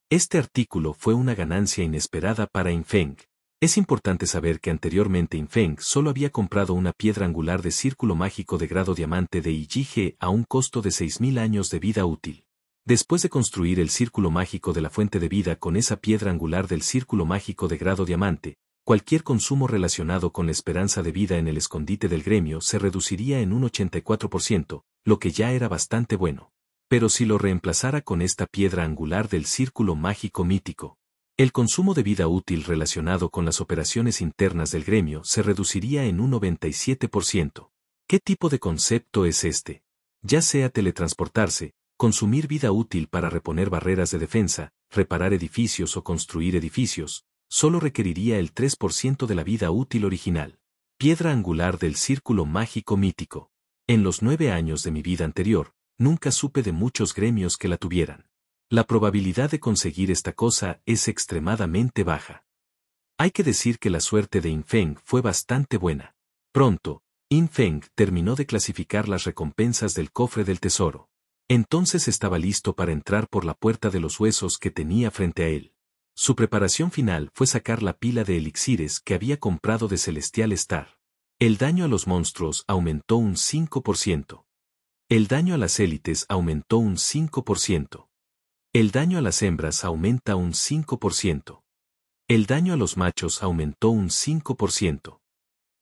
Este artículo fue una ganancia inesperada para Yin Feng. Es importante saber que anteriormente Yin Feng solo había comprado una piedra angular de círculo mágico de grado diamante de YG a un costo de 6.000 años de vida útil. Después de construir el círculo mágico de la fuente de vida con esa piedra angular del círculo mágico de grado diamante, cualquier consumo relacionado con la esperanza de vida en el escondite del gremio se reduciría en un 84%, lo que ya era bastante bueno. Pero si lo reemplazara con esta piedra angular del círculo mágico mítico, el consumo de vida útil relacionado con las operaciones internas del gremio se reduciría en un 97%. ¿Qué tipo de concepto es este? Ya sea teletransportarse, consumir vida útil para reponer barreras de defensa, reparar edificios o construir edificios, solo requeriría el 3% de la vida útil original. Piedra angular del círculo mágico mítico. En los 9 años de mi vida anterior, nunca supe de muchos gremios que la tuvieran. La probabilidad de conseguir esta cosa es extremadamente baja. Hay que decir que la suerte de Yin Feng fue bastante buena. Pronto, Yin Feng terminó de clasificar las recompensas del cofre del tesoro. Entonces estaba listo para entrar por la puerta de los huesos que tenía frente a él. Su preparación final fue sacar la pila de elixires que había comprado de Celestial Star. El daño a los monstruos aumentó un 5%. El daño a las élites aumentó un 5%. El daño a las hembras aumenta un 5%. El daño a los machos aumentó un 5%.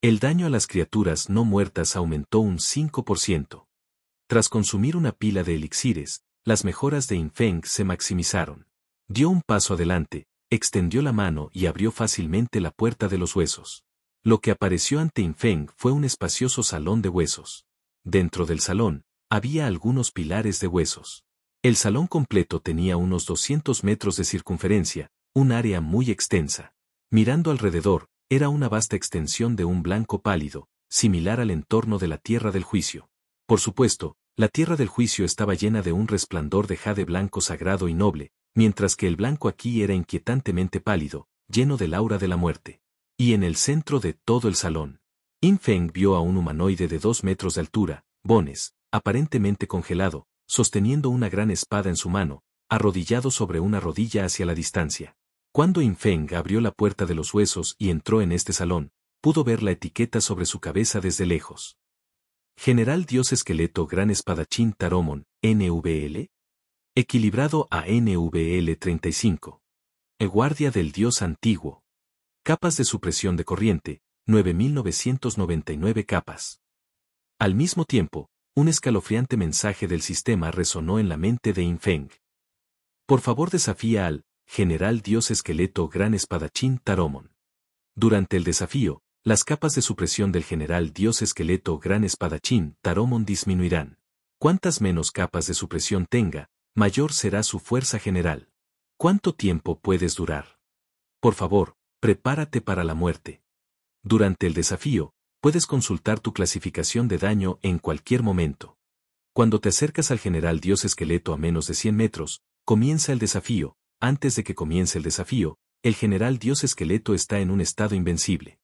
El daño a las criaturas no muertas aumentó un 5%. Tras consumir una pila de elixires, las mejoras de Yin Feng se maximizaron. Dio un paso adelante, extendió la mano y abrió fácilmente la puerta de los huesos. Lo que apareció ante Yin Feng fue un espacioso salón de huesos. Dentro del salón, había algunos pilares de huesos. El salón completo tenía unos 200 metros de circunferencia, un área muy extensa. Mirando alrededor, era una vasta extensión de un blanco pálido, similar al entorno de la Tierra del Juicio. Por supuesto, la Tierra del Juicio estaba llena de un resplandor de jade blanco sagrado y noble, mientras que el blanco aquí era inquietantemente pálido, lleno del aura de la muerte. Y en el centro de todo el salón, Yin Feng vio a un humanoide de 2 metros de altura, bones, aparentemente congelado, sosteniendo una gran espada en su mano, arrodillado sobre una rodilla hacia la distancia. Cuando Yin Feng abrió la puerta de los huesos y entró en este salón, pudo ver la etiqueta sobre su cabeza desde lejos. General Dios Esqueleto Gran Espadachín Taromon, NVL. Equilibrado a NVL 35. Guardia del Dios Antiguo. Capas de supresión de corriente, 9.999 capas. Al mismo tiempo, un escalofriante mensaje del sistema resonó en la mente de Yin Feng. Por favor desafía al General Dios Esqueleto Gran Espadachín Taromon. Durante el desafío, las capas de supresión del General Dios Esqueleto Gran Espadachín Taromon disminuirán. Cuantas menos capas de supresión tenga, mayor será su fuerza general. ¿Cuánto tiempo puedes durar? Por favor, prepárate para la muerte. Durante el desafío, puedes consultar tu clasificación de daño en cualquier momento. Cuando te acercas al General Dios Esqueleto a menos de 100 metros, comienza el desafío. Antes de que comience el desafío, el General Dios Esqueleto está en un estado invencible.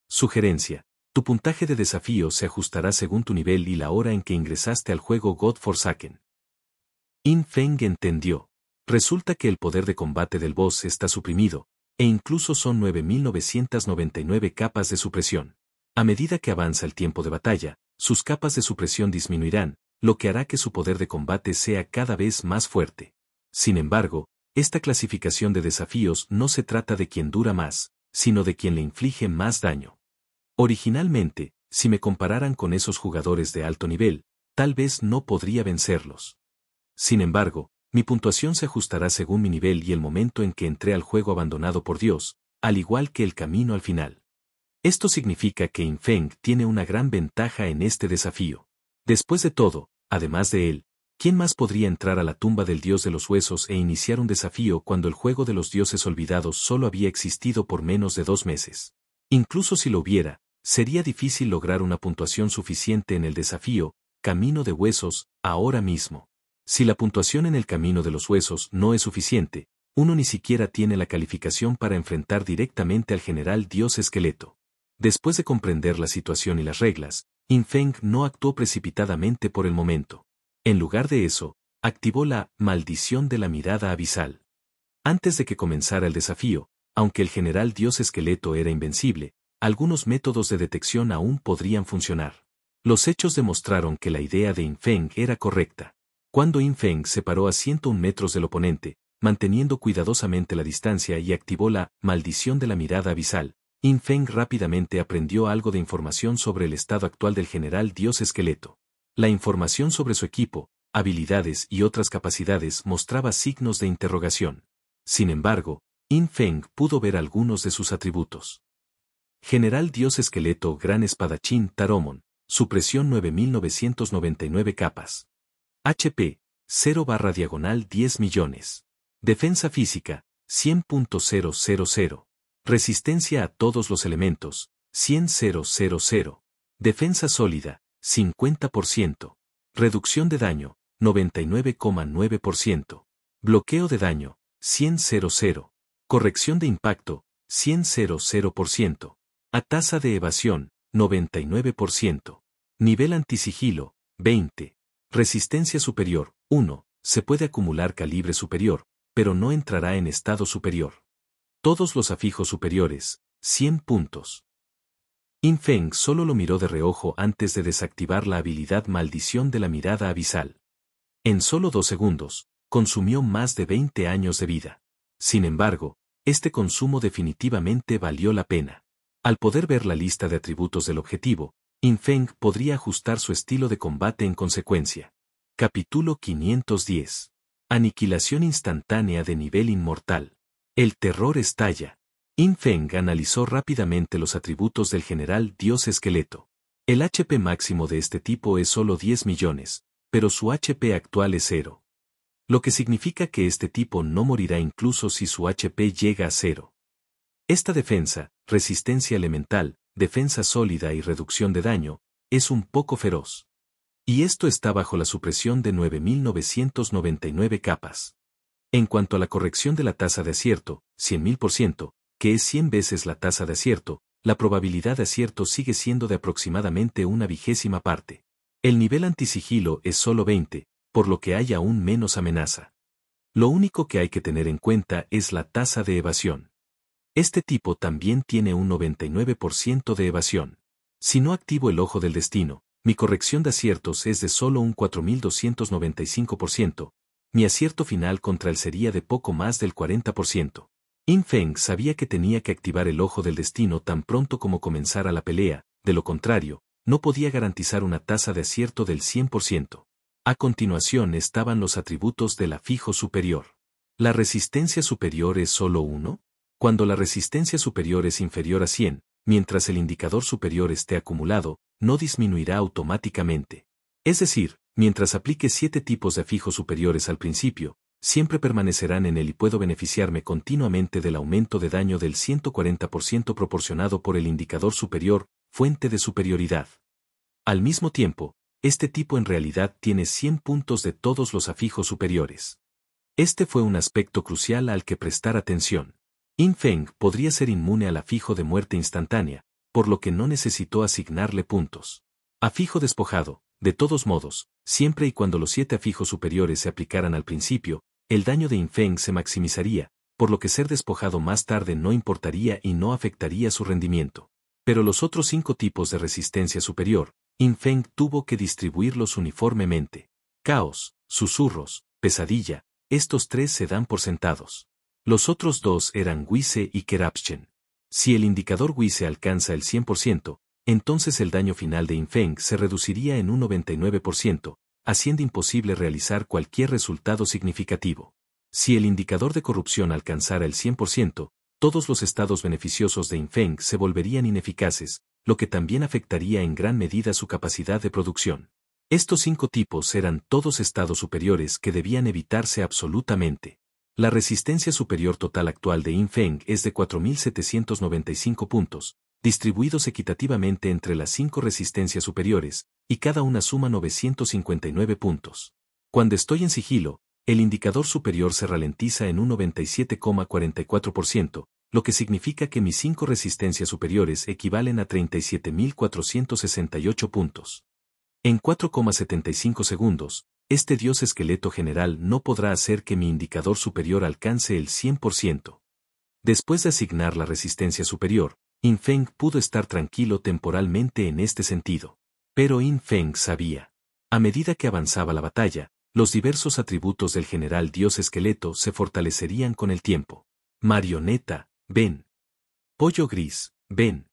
Sugerencia: tu puntaje de desafío se ajustará según tu nivel y la hora en que ingresaste al juego God Forsaken. In Feng entendió. Resulta que el poder de combate del boss está suprimido, e incluso son 9.999 capas de supresión. A medida que avanza el tiempo de batalla, sus capas de supresión disminuirán, lo que hará que su poder de combate sea cada vez más fuerte. Sin embargo, esta clasificación de desafíos no se trata de quien dura más, sino de quien le inflige más daño. Originalmente, si me compararan con esos jugadores de alto nivel, tal vez no podría vencerlos. Sin embargo, mi puntuación se ajustará según mi nivel y el momento en que entré al juego abandonado por Dios, al igual que el camino al final. Esto significa que In Feng tiene una gran ventaja en este desafío. Después de todo, además de él, ¿quién más podría entrar a la tumba del dios de los huesos e iniciar un desafío cuando el juego de los dioses olvidados solo había existido por menos de 2 meses? Incluso si lo hubiera, sería difícil lograr una puntuación suficiente en el desafío, Camino de Huesos, ahora mismo. Si la puntuación en el Camino de los Huesos no es suficiente, uno ni siquiera tiene la calificación para enfrentar directamente al General Dios Esqueleto. Después de comprender la situación y las reglas, In Feng no actuó precipitadamente por el momento. En lugar de eso, activó la maldición de la mirada abisal. Antes de que comenzara el desafío, aunque el General Dios Esqueleto era invencible, algunos métodos de detección aún podrían funcionar. Los hechos demostraron que la idea de In Feng era correcta. Cuando In Feng se paró a 101 metros del oponente, manteniendo cuidadosamente la distancia y activó la maldición de la mirada abisal, In Feng rápidamente aprendió algo de información sobre el estado actual del General Dios Esqueleto. La información sobre su equipo, habilidades y otras capacidades mostraba signos de interrogación. Sin embargo, In Feng pudo ver algunos de sus atributos. General Dios Esqueleto Gran Espadachín Taromon, supresión 9.999 capas. HP, 0/10 millones. Defensa física, 100.000. Resistencia a todos los elementos, 100.000. Defensa sólida, 50%. Reducción de daño, 99,9%. Bloqueo de daño, 100.000. Corrección de impacto, 100.000%. A tasa de evasión, 99%. Nivel antisigilo, 20. Resistencia superior, 1. Se puede acumular calibre superior, pero no entrará en estado superior. Todos los afijos superiores, 100 puntos. In Feng solo lo miró de reojo antes de desactivar la habilidad maldición de la mirada abisal. En solo 2 segundos, consumió más de 20 años de vida. Sin embargo, este consumo definitivamente valió la pena. Al poder ver la lista de atributos del objetivo, In Feng podría ajustar su estilo de combate en consecuencia. Capítulo 510. Aniquilación instantánea de nivel inmortal. El terror estalla. In Feng analizó rápidamente los atributos del General Dios Esqueleto. El HP máximo de este tipo es solo 10 millones, pero su HP actual es 0. Lo que significa que este tipo no morirá incluso si su HP llega a 0. Esta defensa, resistencia elemental, defensa sólida y reducción de daño, es un poco feroz. Y esto está bajo la supresión de 9.999 capas. En cuanto a la corrección de la tasa de acierto, 100.000%, que es 100 veces la tasa de acierto, la probabilidad de acierto sigue siendo de aproximadamente 1/20 parte. El nivel antisigilo es solo 20, por lo que hay aún menos amenaza. Lo único que hay que tener en cuenta es la tasa de evasión. Este tipo también tiene un 99% de evasión. Si no activo el ojo del destino, mi corrección de aciertos es de solo un 4.295%, mi acierto final contra él sería de poco más del 40%. In Feng sabía que tenía que activar el ojo del destino tan pronto como comenzara la pelea, de lo contrario, no podía garantizar una tasa de acierto del 100%. A continuación estaban los atributos del afijo superior. ¿La resistencia superior es solo 1? Cuando la resistencia superior es inferior a 100, mientras el indicador superior esté acumulado, no disminuirá automáticamente. Es decir, mientras aplique 7 tipos de afijos superiores al principio, siempre permanecerán en él y puedo beneficiarme continuamente del aumento de daño del 140% proporcionado por el indicador superior, fuente de superioridad. Al mismo tiempo, este tipo en realidad tiene 100 puntos de todos los afijos superiores. Este fue un aspecto crucial al que prestar atención. Yin Feng podría ser inmune al afijo de muerte instantánea, por lo que no necesitó asignarle puntos. Afijo despojado, de todos modos, siempre y cuando los 7 afijos superiores se aplicaran al principio, el daño de Yin Feng se maximizaría, por lo que ser despojado más tarde no importaría y no afectaría su rendimiento. Pero los otros 5 tipos de resistencia superior, Yin Feng tuvo que distribuirlos uniformemente. Caos, susurros, pesadilla, estos 3 se dan por sentados. Los otros 2 eran Wise y Kerabchen. Si el indicador Wise alcanza el 100%, entonces el daño final de Yin Feng se reduciría en un 99%, haciendo imposible realizar cualquier resultado significativo. Si el indicador de corrupción alcanzara el 100%, todos los estados beneficiosos de Yin Feng se volverían ineficaces, lo que también afectaría en gran medida su capacidad de producción. Estos 5 tipos eran todos estados superiores que debían evitarse absolutamente. La resistencia superior total actual de Yin Feng es de 4.795 puntos, distribuidos equitativamente entre las 5 resistencias superiores, y cada una suma 959 puntos. Cuando estoy en sigilo, el indicador superior se ralentiza en un 97,44%, lo que significa que mis 5 resistencias superiores equivalen a 37.468 puntos. En 4,75 segundos, este dios esqueleto general no podrá hacer que mi indicador superior alcance el 100%. Después de asignar la resistencia superior, Yin Feng pudo estar tranquilo temporalmente en este sentido. Pero Yin Feng sabía. A medida que avanzaba la batalla, los diversos atributos del general dios esqueleto se fortalecerían con el tiempo. Marioneta, ven. Pollo gris, ven.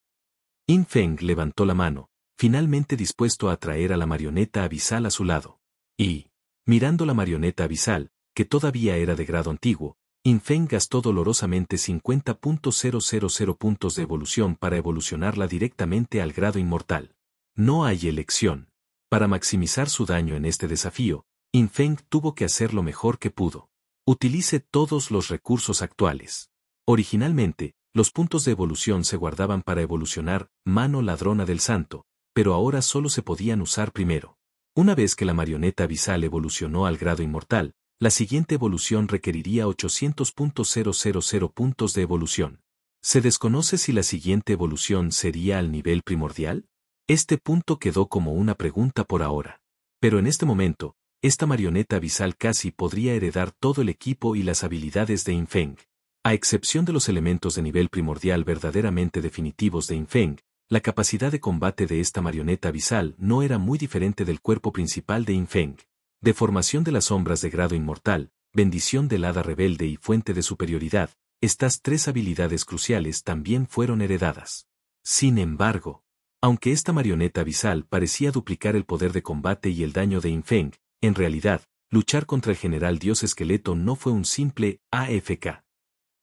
Yin Feng levantó la mano, finalmente dispuesto a atraer a la marioneta abisal a su lado. Y, mirando la marioneta abisal, que todavía era de grado antiguo, Yin Feng gastó dolorosamente 50.000 puntos de evolución para evolucionarla directamente al grado inmortal. No hay elección. Para maximizar su daño en este desafío, Yin Feng tuvo que hacer lo mejor que pudo. Utilice todos los recursos actuales. Originalmente, los puntos de evolución se guardaban para evolucionar Mano Ladrona del Santo, pero ahora solo se podían usar primero. Una vez que la marioneta abisal evolucionó al grado inmortal, la siguiente evolución requeriría 800.000 puntos de evolución. ¿Se desconoce si la siguiente evolución sería al nivel primordial? Este punto quedó como una pregunta por ahora. Pero en este momento, esta marioneta abisal casi podría heredar todo el equipo y las habilidades de Yin Feng. A excepción de los elementos de nivel primordial verdaderamente definitivos de Yin Feng, la capacidad de combate de esta marioneta abisal no era muy diferente del cuerpo principal de Yin Feng. Deformación de las sombras de grado inmortal, bendición del hada rebelde y fuente de superioridad, estas 3 habilidades cruciales también fueron heredadas. Sin embargo, aunque esta marioneta abisal parecía duplicar el poder de combate y el daño de Yin Feng, en realidad, luchar contra el general dios esqueleto no fue un simple AFK.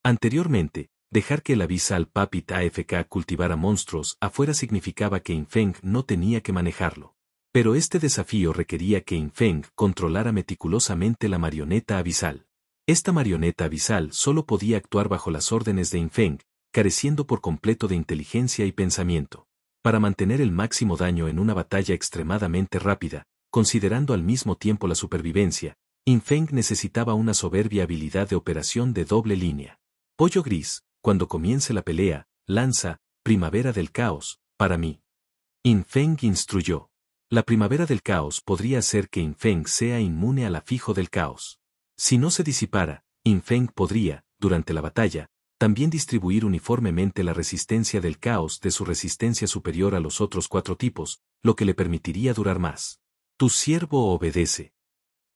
Anteriormente, dejar que el abisal Puppet AFK cultivara monstruos afuera significaba que Yin Feng no tenía que manejarlo. Pero este desafío requería que Yin Feng controlara meticulosamente la marioneta abisal. Esta marioneta abisal solo podía actuar bajo las órdenes de Yin Feng, careciendo por completo de inteligencia y pensamiento. Para mantener el máximo daño en una batalla extremadamente rápida, considerando al mismo tiempo la supervivencia, Yin Feng necesitaba una soberbia habilidad de operación de doble línea. Pollo gris, cuando comience la pelea, lanza, Primavera del Caos, para mí. Yin Feng instruyó. La Primavera del Caos podría hacer que Yin Feng sea inmune al afijo del caos. Si no se disipara, Yin Feng podría, durante la batalla, también distribuir uniformemente la resistencia del caos de su resistencia superior a los otros 4 tipos, lo que le permitiría durar más. Tu siervo obedece.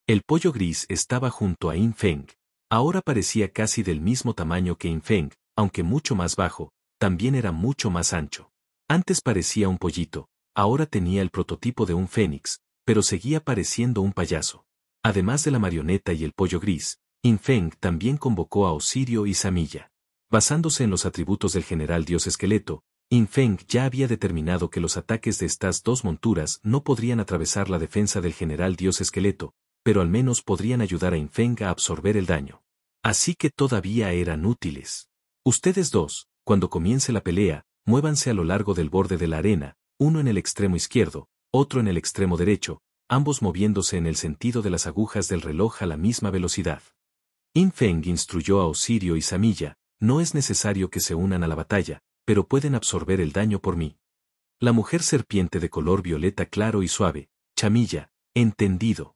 El pollo gris estaba junto a Yin Feng. Ahora parecía casi del mismo tamaño que Yin Feng, aunque mucho más bajo, también era mucho más ancho. Antes parecía un pollito, ahora tenía el prototipo de un fénix, pero seguía pareciendo un payaso. Además de la marioneta y el pollo gris, Infeng también convocó a Osirio y Samilla. Basándose en los atributos del general dios esqueleto, Infeng ya había determinado que los ataques de estas dos monturas no podrían atravesar la defensa del general dios esqueleto, pero al menos podrían ayudar a Infeng a absorber el daño. Así que todavía eran útiles. Ustedes dos, cuando comience la pelea, muévanse a lo largo del borde de la arena, uno en el extremo izquierdo, otro en el extremo derecho, ambos moviéndose en el sentido de las agujas del reloj a la misma velocidad. Infeng instruyó a Osirio y Samilla, no es necesario que se unan a la batalla, pero pueden absorber el daño por mí. La mujer serpiente de color violeta claro y suave, Chamilla, entendido.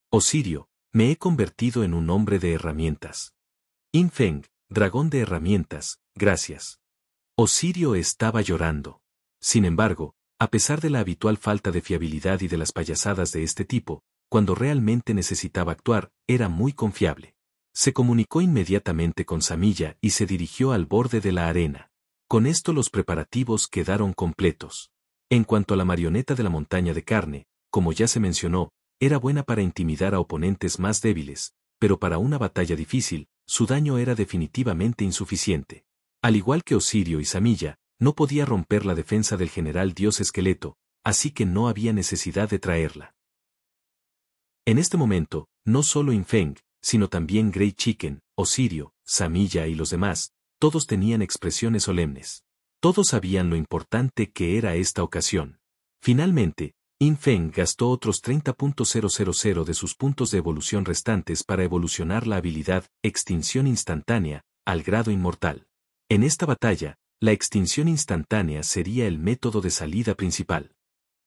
Osirio, me he convertido en un hombre de herramientas. Infeng, dragón de herramientas, gracias. Osirio estaba llorando. Sin embargo, a pesar de la habitual falta de fiabilidad y de las payasadas de este tipo, cuando realmente necesitaba actuar, era muy confiable. Se comunicó inmediatamente con Samilla y se dirigió al borde de la arena. Con esto los preparativos quedaron completos. En cuanto a la marioneta de la montaña de carne, como ya se mencionó, era buena para intimidar a oponentes más débiles, pero para una batalla difícil, su daño era definitivamente insuficiente. Al igual que Osirio y Samilla, no podía romper la defensa del general dios esqueleto, así que no había necesidad de traerla. En este momento, no solo Infeng, sino también Grey Chicken, Osirio, Samilla y los demás, todos tenían expresiones solemnes. Todos sabían lo importante que era esta ocasión. Finalmente, Infeng gastó otros 30.000 de sus puntos de evolución restantes para evolucionar la habilidad Extinción Instantánea al grado inmortal. En esta batalla, la extinción instantánea sería el método de salida principal.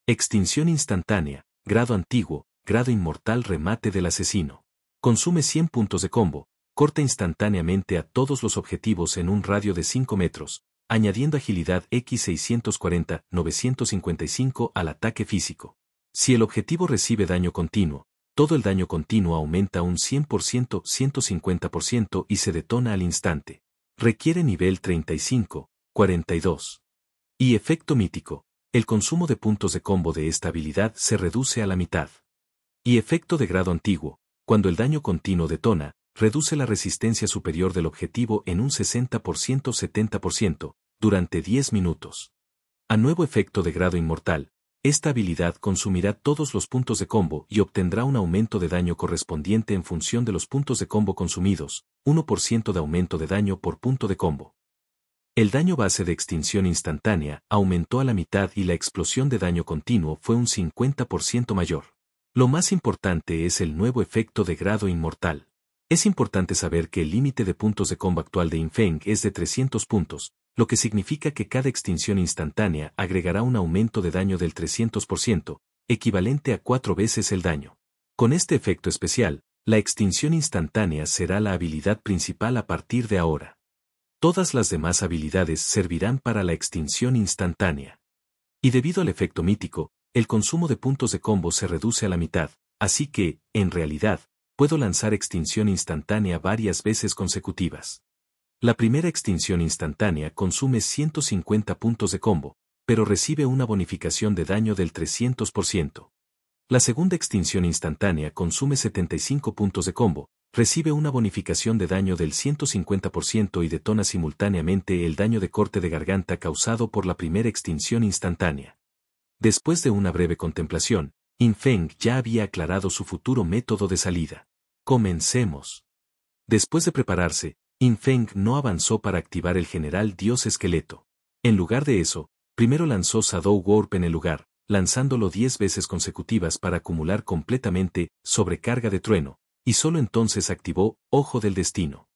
Extinción instantánea, grado antiguo, grado inmortal remate del asesino. Consume 100 puntos de combo, corta instantáneamente a todos los objetivos en un radio de 5 metros, añadiendo agilidad X640-955 al ataque físico. Si el objetivo recibe daño continuo, todo el daño continuo aumenta un 100%, 150% y se detona al instante. Requiere nivel 35, 42. Y efecto mítico, el consumo de puntos de combo de esta habilidad se reduce a la mitad. Y efecto de grado antiguo, cuando el daño continuo detona, reduce la resistencia superior del objetivo en un 60%, 70%, durante 10 minutos. A nuevo efecto de grado inmortal, esta habilidad consumirá todos los puntos de combo y obtendrá un aumento de daño correspondiente en función de los puntos de combo consumidos, 1% de aumento de daño por punto de combo. El daño base de extinción instantánea aumentó a la mitad y la explosión de daño continuo fue un 50% mayor. Lo más importante es el nuevo efecto de grado inmortal. Es importante saber que el límite de puntos de combo actual de Infeng es de 300 puntos, lo que significa que cada extinción instantánea agregará un aumento de daño del 300%, equivalente a 4 veces el daño. Con este efecto especial, la extinción instantánea será la habilidad principal a partir de ahora. Todas las demás habilidades servirán para la extinción instantánea. Y debido al efecto mítico, el consumo de puntos de combo se reduce a la mitad, así que, en realidad, puedo lanzar extinción instantánea varias veces consecutivas. La primera extinción instantánea consume 150 puntos de combo, pero recibe una bonificación de daño del 300%. La segunda extinción instantánea consume 75 puntos de combo, recibe una bonificación de daño del 150% y detona simultáneamente el daño de corte de garganta causado por la primera extinción instantánea. Después de una breve contemplación, Infeng ya había aclarado su futuro método de salida. Comencemos. Después de prepararse, Infeng no avanzó para activar el general dios esqueleto. En lugar de eso, primero lanzó Shadow Warp en el lugar, lanzándolo 10 veces consecutivas para acumular completamente sobrecarga de trueno, y solo entonces activó Ojo del Destino.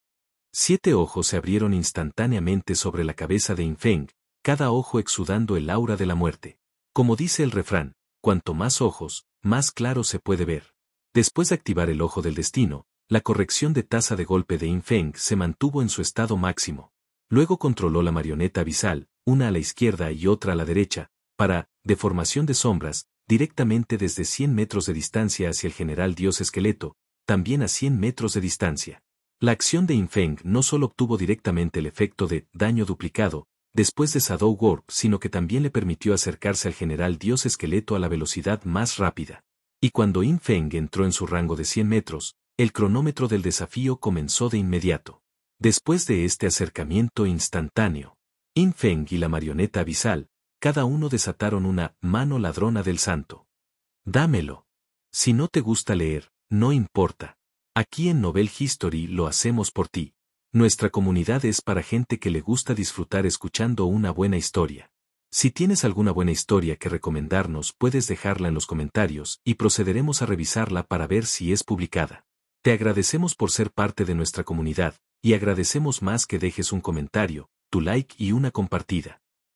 7 ojos se abrieron instantáneamente sobre la cabeza de Infeng, cada ojo exudando el aura de la muerte. Como dice el refrán, cuanto más ojos, más claro se puede ver. Después de activar el Ojo del Destino, la corrección de tasa de golpe de Infeng se mantuvo en su estado máximo. Luego controló la marioneta abisal, una a la izquierda y otra a la derecha, para, deformación de sombras, directamente desde 100 metros de distancia hacia el general dios esqueleto, también a 100 metros de distancia. La acción de Infeng no solo obtuvo directamente el efecto de daño duplicado, después de Shadow Warp, sino que también le permitió acercarse al general dios esqueleto a la velocidad más rápida. Y cuando Infeng entró en su rango de 100 metros, El cronómetro del desafío comenzó de inmediato. Después de este acercamiento instantáneo, Infeng y la marioneta abisal, cada uno desataron una mano ladrona del santo. Dámelo. Si no te gusta leer, no importa. Aquí en Novel History lo hacemos por ti. Nuestra comunidad es para gente que le gusta disfrutar escuchando una buena historia. Si tienes alguna buena historia que recomendarnos, puedes dejarla en los comentarios y procederemos a revisarla para ver si es publicada. Te agradecemos por ser parte de nuestra comunidad, y agradecemos más que dejes un comentario, tu like y una compartida.